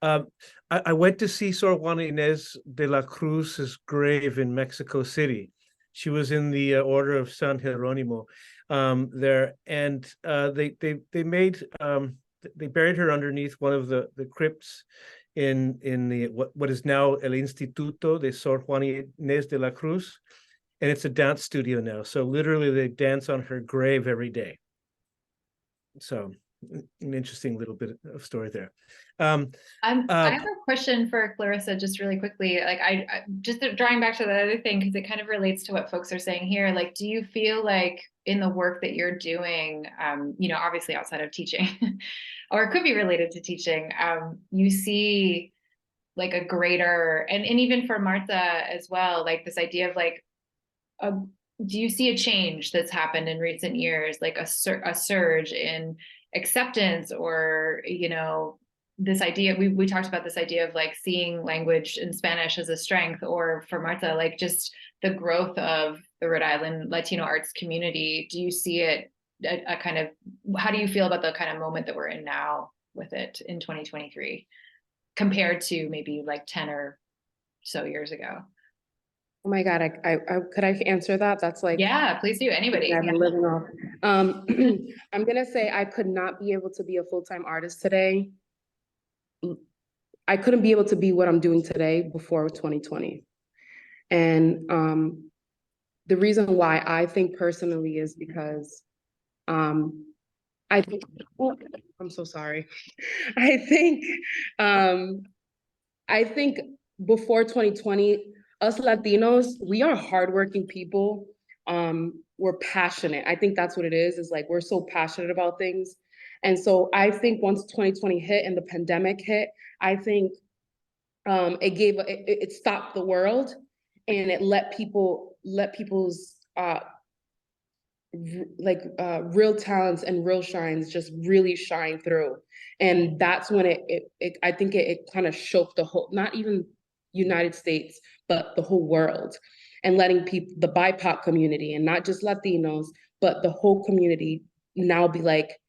I went to see Sor Juana Inés de la Cruz's grave in Mexico City. She was in the Order of San Jerónimo there, and they buried her underneath one of the crypts in the what is now El Instituto de Sor Juana Inés de la Cruz, and it's a dance studio now. So literally, they dance on her grave every day. So an interesting little bit of story there. I have a question for Clarisa, just really quickly. Like, I just drawing back to that other thing, because it kind of relates to what folks are saying here. Like, do you feel like in the work that you're doing, you know, obviously outside of teaching, or it could be related to teaching, you see like a greater, and even for Marta as well, like this idea of like, do you see a change that's happened in recent years, like a surge in acceptance, or, you know, this idea, we talked about this idea of like seeing language in Spanish as a strength, or for Marta, like just the growth of the Rhode Island Latino arts community. Do you see it a kind of, how do you feel about the kind of moment that we're in now with it in 2023 compared to maybe like 10 or so years ago? Oh my God, I could I answer that? That's like, yeah, please do. Anybody. I've been living off. I'm gonna say I could not be able to be a full-time artist today. I couldn't be able to be what I'm doing today before 2020. And the reason why I think personally is because I think, oh, I'm so sorry. I think before 2020, us Latinos, we are hardworking people. We're passionate. I think that's what it is like we're so passionate about things. And so I think once 2020 hit and the pandemic hit, I think it stopped the world, and it let people's real talents and real shines just really shine through. And that's when I think it kind of shook the whole, not even United States, but the whole world, and letting people, the BIPOC community, and not just Latinos, but the whole community now be like,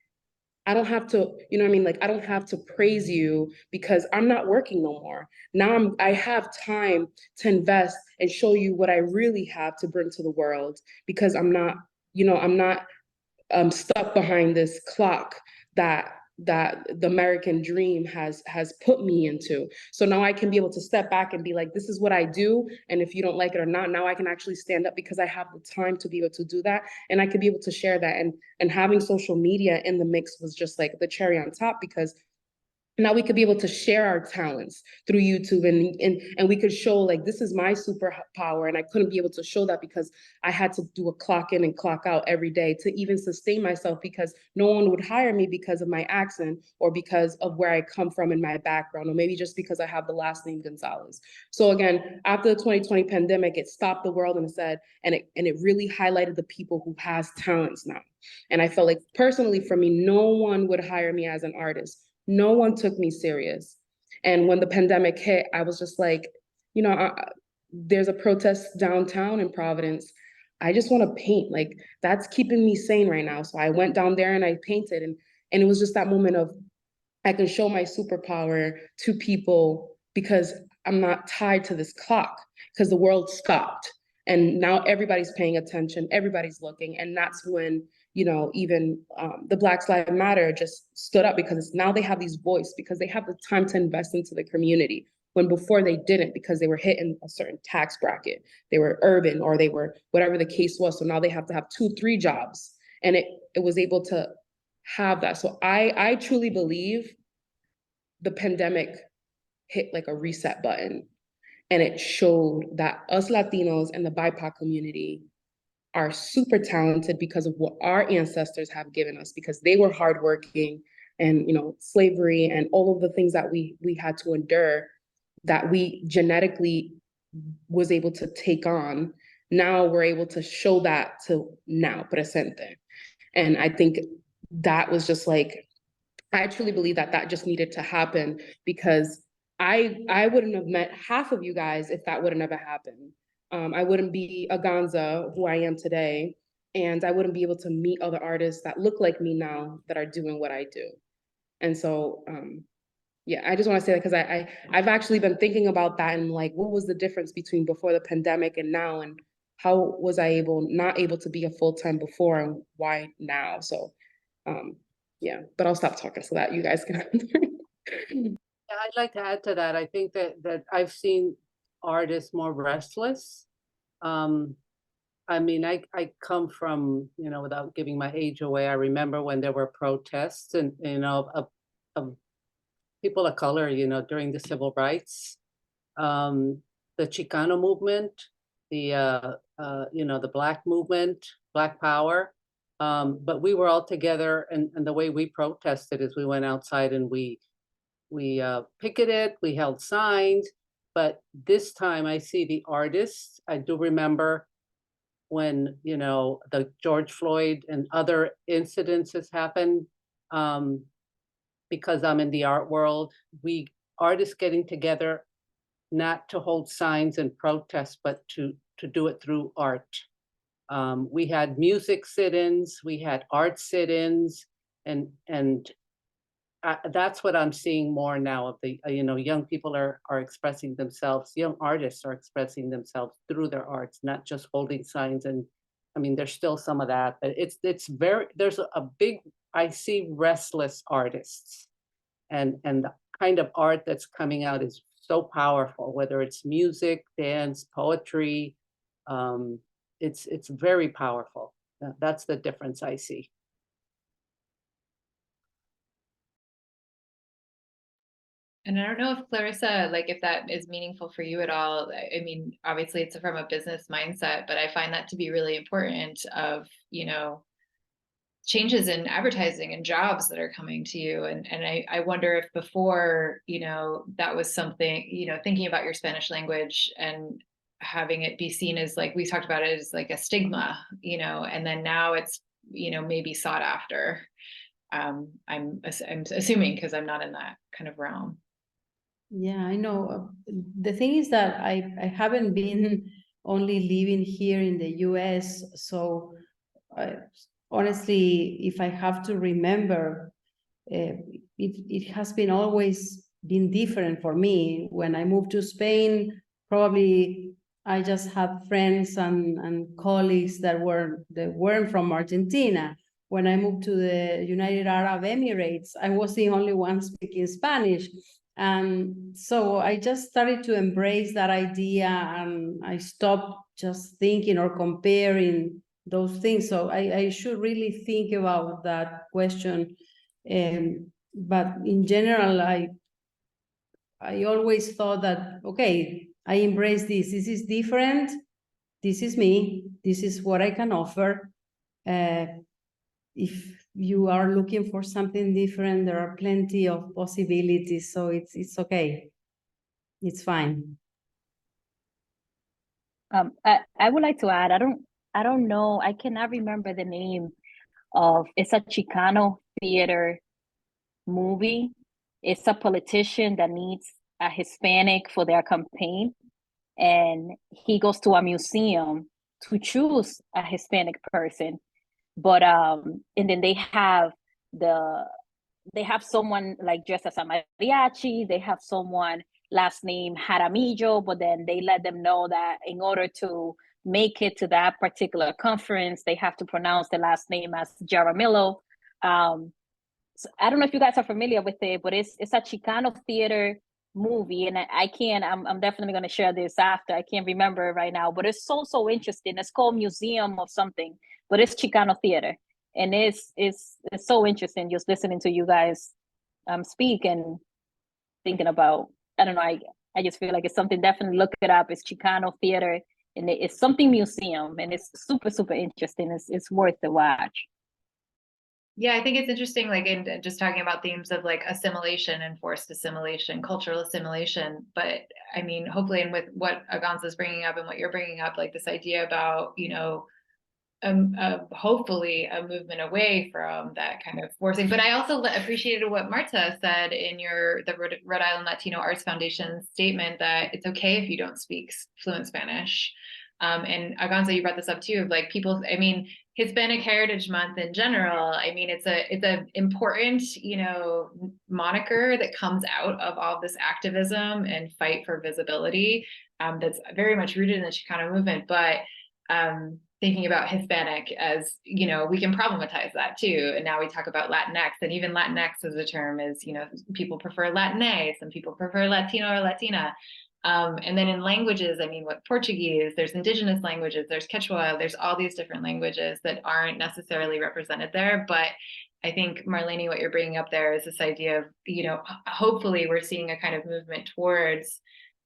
I don't have to, you know what I mean? Like, I don't have to praise you because I'm not working no more. Now I have time to invest and show you what I really have to bring to the world, because I'm not, I'm not stuck behind this clock that the American dream has put me into. So now I can be able to step back and be like, this is what I do. And if you don't like it or not, now I can actually stand up because I have the time to be able to do that. And I could be able to share that. And having social media in the mix was just like the cherry on top, because now we could be able to share our talents through YouTube, and we could show like, this is my superpower. And I couldn't be able to show that because I had to do a clock in and clock out every day to even sustain myself, because no one would hire me because of my accent or because of where I come from in my background, or maybe just because I have the last name Gonzalez. So again, after the 2020 pandemic, it stopped the world, and it really highlighted the people who has talents now. And I felt like personally for me, no one would hire me as an artist. No one took me serious. And when the pandemic hit, I was just like, there's a protest downtown in Providence. I just want to paint. Like, that's keeping me sane right now. So I went down there and I painted. And it was just that moment of, I can show my superpower to people because I'm not tied to this clock, because the world stopped. And now everybody's paying attention, everybody's looking. And that's when, even the Black Lives Matter just stood up, because now they have these voice, because they have the time to invest into the community, when before they didn't, because they were hitting a certain tax bracket. They were urban, or they were whatever the case was. So now they have to have 2-3 jobs. And it was able to have that. So I truly believe the pandemic hit like a reset button, and it showed that us Latinos and the BIPOC community are super talented because of what our ancestors have given us, because they were hardworking, and slavery and all of the things that we had to endure, that we genetically was able to take on. Now we're able to show that to now Presente. And I think that was just like, I truly believe that just needed to happen, because I wouldn't have met half of you guys if that wouldn't have happened. I wouldn't be AGONZA, who I am today, and I wouldn't be able to meet other artists that look like me now that are doing what I do. And so, yeah, I just want to say that because I've actually been thinking about that, and like, what was the difference between before the pandemic and now, and how was I not able to be a full-time before, and why now? So, yeah, but I'll stop talking so that you guys can. Yeah, I'd like to add to that. I think that I've seen artists more restless. I mean, I come from, you know, without giving my age away, I remember when there were protests and, you know, of people of color, you know, during the civil rights, the Chicano movement, the, you know, the Black movement, Black Power. But we were all together, and the way we protested is we went outside and we picketed, we held signs. But this time I see the artists. I do remember when, you know, the George Floyd and other incidences happened, because I'm in the art world, we artists getting together, not to hold signs and protest, but to do it through art. We had music sit-ins, we had art sit-ins, and that's what I'm seeing more now of the, you know, young people are expressing themselves, young artists are expressing themselves through their arts, not just holding signs. And I mean, there's still some of that, but it's very, there's a big, I see restless artists, and the kind of art that's coming out is so powerful, whether it's music, dance, poetry, it's very powerful. That's the difference I see. And I don't know if Clarisa, like if that is meaningful for you at all. I mean, obviously it's from a business mindset, but I find that to be really important of, you know, changes in advertising and jobs that are coming to you. And I wonder if before, you know, that was something, you know, thinking about your Spanish language and having it be seen as, like we talked about it, as like a stigma, you know, and then now it's, you know, maybe sought after. I'm assuming, because I'm not in that kind of realm. Yeah, I know. The thing is that I haven't been only living here in the US, so honestly, if I have to remember, it has been always been different for me. When I moved to Spain, probably I just had friends and colleagues that weren't from Argentina. When I moved to the United Arab Emirates, I was the only one speaking Spanish. And so I just started to embrace that idea, and I stopped just thinking or comparing those things. So I should really think about that question. But in general, I always thought that, okay, I embrace this. This is different. This is me. This is what I can offer. If you are looking for something different, there are plenty of possibilities. So it's okay. It's fine. I would like to add, I don't know, I cannot remember the name of, it's a Chicano theater movie. It's a politician that needs a Hispanic for their campaign, and he goes to a museum to choose a Hispanic person. But and then they have someone like dressed as a mariachi, they have someone last name Jaramillo, but then they let them know that in order to make it to that particular conference, they have to pronounce the last name as Jaramillo. So I don't know if you guys are familiar with it, but it's a Chicano theater movie, and I'm definitely going to share this after. I can't remember right now, but it's so interesting. It's called Museum of something, but it's Chicano theater, and it's so interesting just listening to you guys speak and thinking about, I don't know, I just feel like it's something, definitely look it up. It's Chicano theater, and it's something museum, and it's super interesting. It's worth the watch. Yeah, I think it's interesting, like in just talking about themes of like assimilation and forced assimilation, cultural assimilation. But I mean, hopefully, and with what AGONZA is bringing up and what you're bringing up, like this idea about, you know, hopefully a movement away from that kind of forcing. But I also appreciated what Marta said in the Rhode Island Latino Arts Foundation statement, that it's okay if you don't speak fluent Spanish. And AGONZA, you brought this up too, of like people, I mean, Hispanic Heritage Month in general, I mean, it's a important, you know, moniker that comes out of all this activism and fight for visibility, that's very much rooted in the Chicano movement. But thinking about Hispanic as, you know, we can problematize that too. And now we talk about Latinx, and even Latinx as a term is, you know, people prefer Latinx, some people prefer Latino or Latina. And then in languages, I mean, what Portuguese, there's indigenous languages, there's Quechua, there's all these different languages that aren't necessarily represented there. But I think, Marleny, what you're bringing up there is this idea of, you know, hopefully we're seeing a kind of movement towards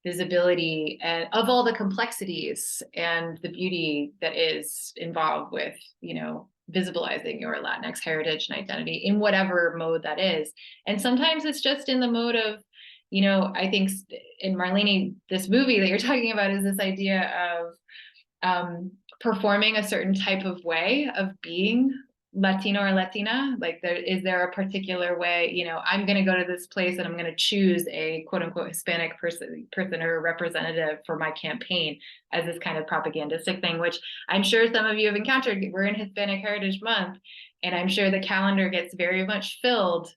visibility and of all the complexities and the beauty that is involved with, you know, visibilizing your Latinx heritage and identity in whatever mode that is. And sometimes it's just in the mode of, you know, I think in Marleny, this movie that you're talking about is this idea of performing a certain type of way of being Latino or Latina. Like, is there a particular way, you know, I'm going to go to this place and I'm going to choose a quote unquote Hispanic person or representative for my campaign as this kind of propagandistic thing, which I'm sure some of you have encountered. We're in Hispanic Heritage Month, and I'm sure the calendar gets very much filled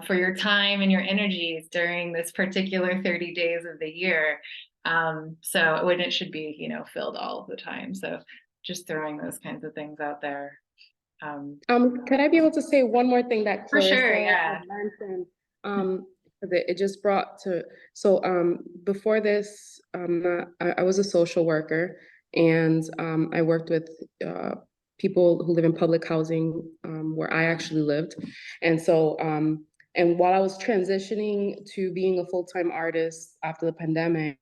for your time and your energies during this particular 30 days of the year. So when it should be, you know, filled all of the time. So just throwing those kinds of things out there. Could I be able to say one more thing that For Clarissa sure, yeah. mentioned? It just brought to, so before this, I was a social worker, and I worked with people who live in public housing where I actually lived. And so, and while I was transitioning to being a full-time artist after the pandemic,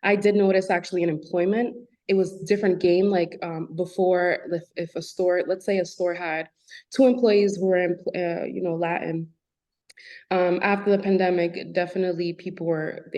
I did notice actually in employment, it was a different game. Like before, if a store, let's say a store had 2 employees who were, you know, Latin. After the pandemic, definitely people were,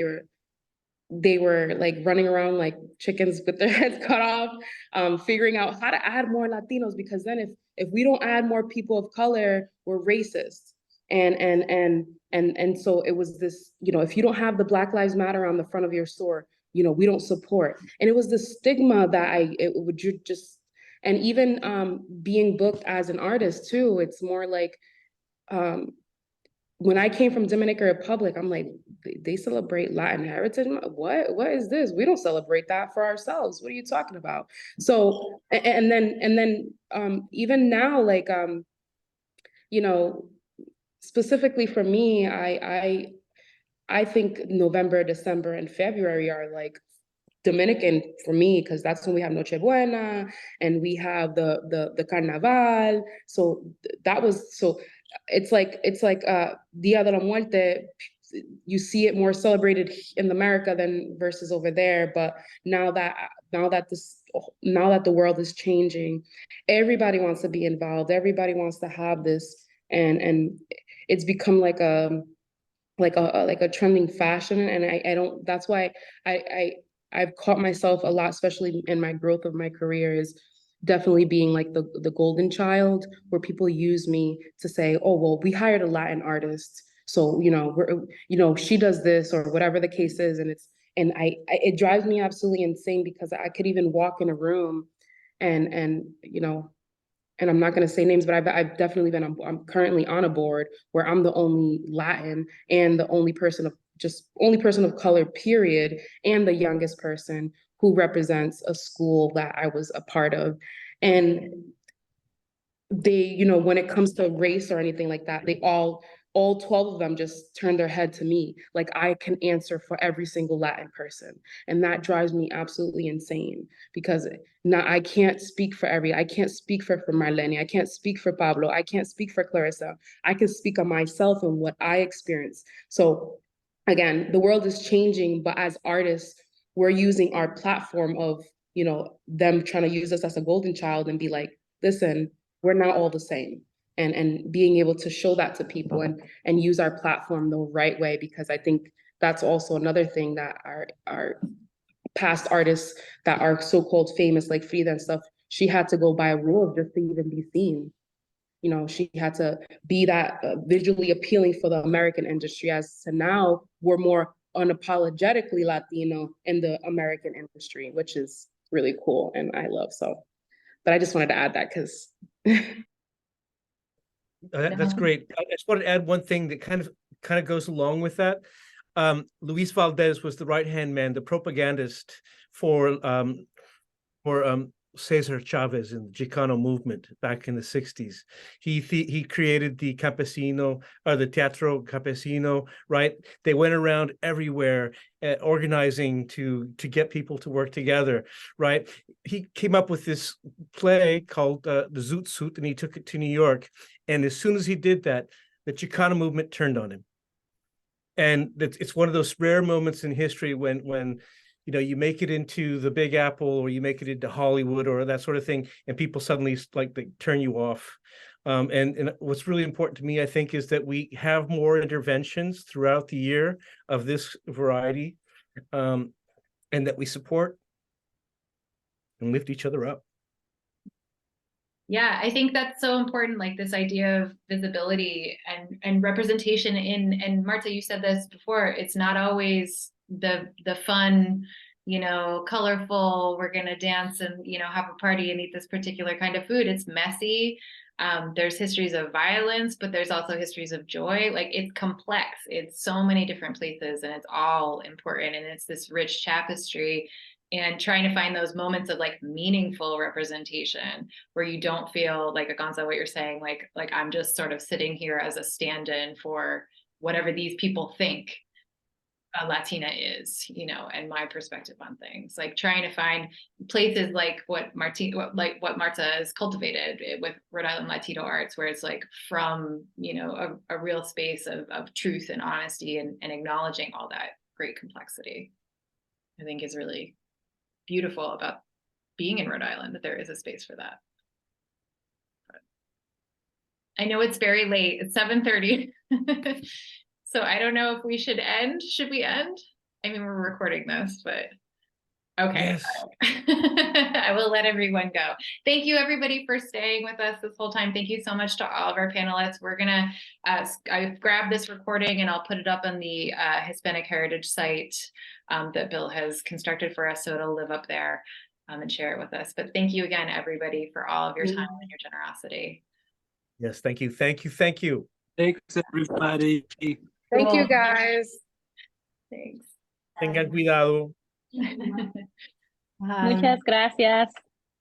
they were like running around like chickens with their heads cut off, figuring out how to add more Latinos, because then if we don't add more people of color, we're racist. And so it was this, you know, if you don't have the Black Lives Matter on the front of your store, you know, we don't support. And it was the stigma that it would just, and even being booked as an artist too, it's more like, when I came from Dominican Republic, I'm like, they celebrate Latin heritage? What is this? We don't celebrate that for ourselves. What are you talking about? So, and then even now, like, you know, specifically for me, I think November, December, and February are like Dominican for me, because that's when we have Noche Buena and we have the Carnaval. So that was, so it's like Dia de la Muerte. You see it more celebrated in America than versus over there. But now that the world is changing, everybody wants to be involved. Everybody wants to have this, and it's become like a trending fashion. And I don't, that's why I've caught myself a lot, especially in my growth of my career, is definitely being like the golden child, where people use me to say, oh, well, we hired a Latin artist, so, you know, she does this, or whatever the case is. And it drives me absolutely insane, because I could even walk in a room and you know, and I'm not going to say names, but I've definitely been, I'm currently on a board where I'm the only Latin and the only person of color, period, and the youngest person who represents a school that I was a part of. And they, you know, when it comes to race or anything like that, they all 12 of them just turn their head to me. Like, I can answer for every single Latin person. And that drives me absolutely insane, because now I can't speak for I can't speak for Marleny. I can't speak for Pablo. I can't speak for Clarissa. I can speak on myself and what I experienced. So again, the world is changing, but as artists, we're using our platform of, you know, them trying to use us as a golden child and be like, listen, we're not all the same. And being able to show that to people and use our platform the right way, because I think that's also another thing that our past artists that are so-called famous, like Frida and stuff, she had to go by a rule just to even be seen. You know, she had to be that visually appealing for the American industry, as to now we're more unapologetically Latino in the American industry, which is really cool and I love. So, but I just wanted to add that because that's great. I just wanted to add one thing that kind of goes along with that. Luis Valdez was the right-hand man, the propagandist for Cesar Chavez in the Chicano movement back in the 60s. He created the Campesino, or the Teatro Campesino, right? They went around everywhere organizing to get people to work together, right? He came up with this play called the Zoot Suit, and he took it to New York. And as soon as he did that, the Chicano movement turned on him. And it's one of those rare moments in history when you know, you make it into the Big Apple, or you make it into Hollywood, or that sort of thing, and people suddenly like they turn you off. And what's really important to me, I think, is that we have more interventions throughout the year of this variety, and that we support and lift each other up. Yeah, I think that's so important, like this idea of visibility and representation and Marta, you said this before, it's not always the fun, you know, colorful, we're gonna dance and, you know, have a party and eat this particular kind of food. It's messy. There's histories of violence, but there's also histories of joy. Like, it's complex. It's so many different places, and it's all important, and it's this rich tapestry. And trying to find those moments of like meaningful representation where you don't feel like, AGONZA, what you're saying, like I'm just sort of sitting here as a stand-in for whatever these people think a Latina is, you know, and my perspective on things. Like trying to find places like what Marta has cultivated with Rhode Island Latino arts, where it's like from, you know, a real space of truth and honesty and acknowledging all that great complexity, I think is really beautiful about being in Rhode Island, that there is a space for that. But I know it's very late, it's 7:30. So I don't know if we should end. Should we end? I mean, we're recording this, but okay. Yes. I will let everyone go. Thank you everybody for staying with us this whole time. Thank you so much to all of our panelists. We're gonna, I grabbed this recording and I'll put it up on the Hispanic Heritage site that Bill has constructed for us, so it'll live up there and share it with us. But thank you again, everybody, for all of your time and your generosity. Yes, thank you, thank you, thank you. Thanks, everybody. Thank you, guys. Thanks. Tengan cuidado. Muchas gracias.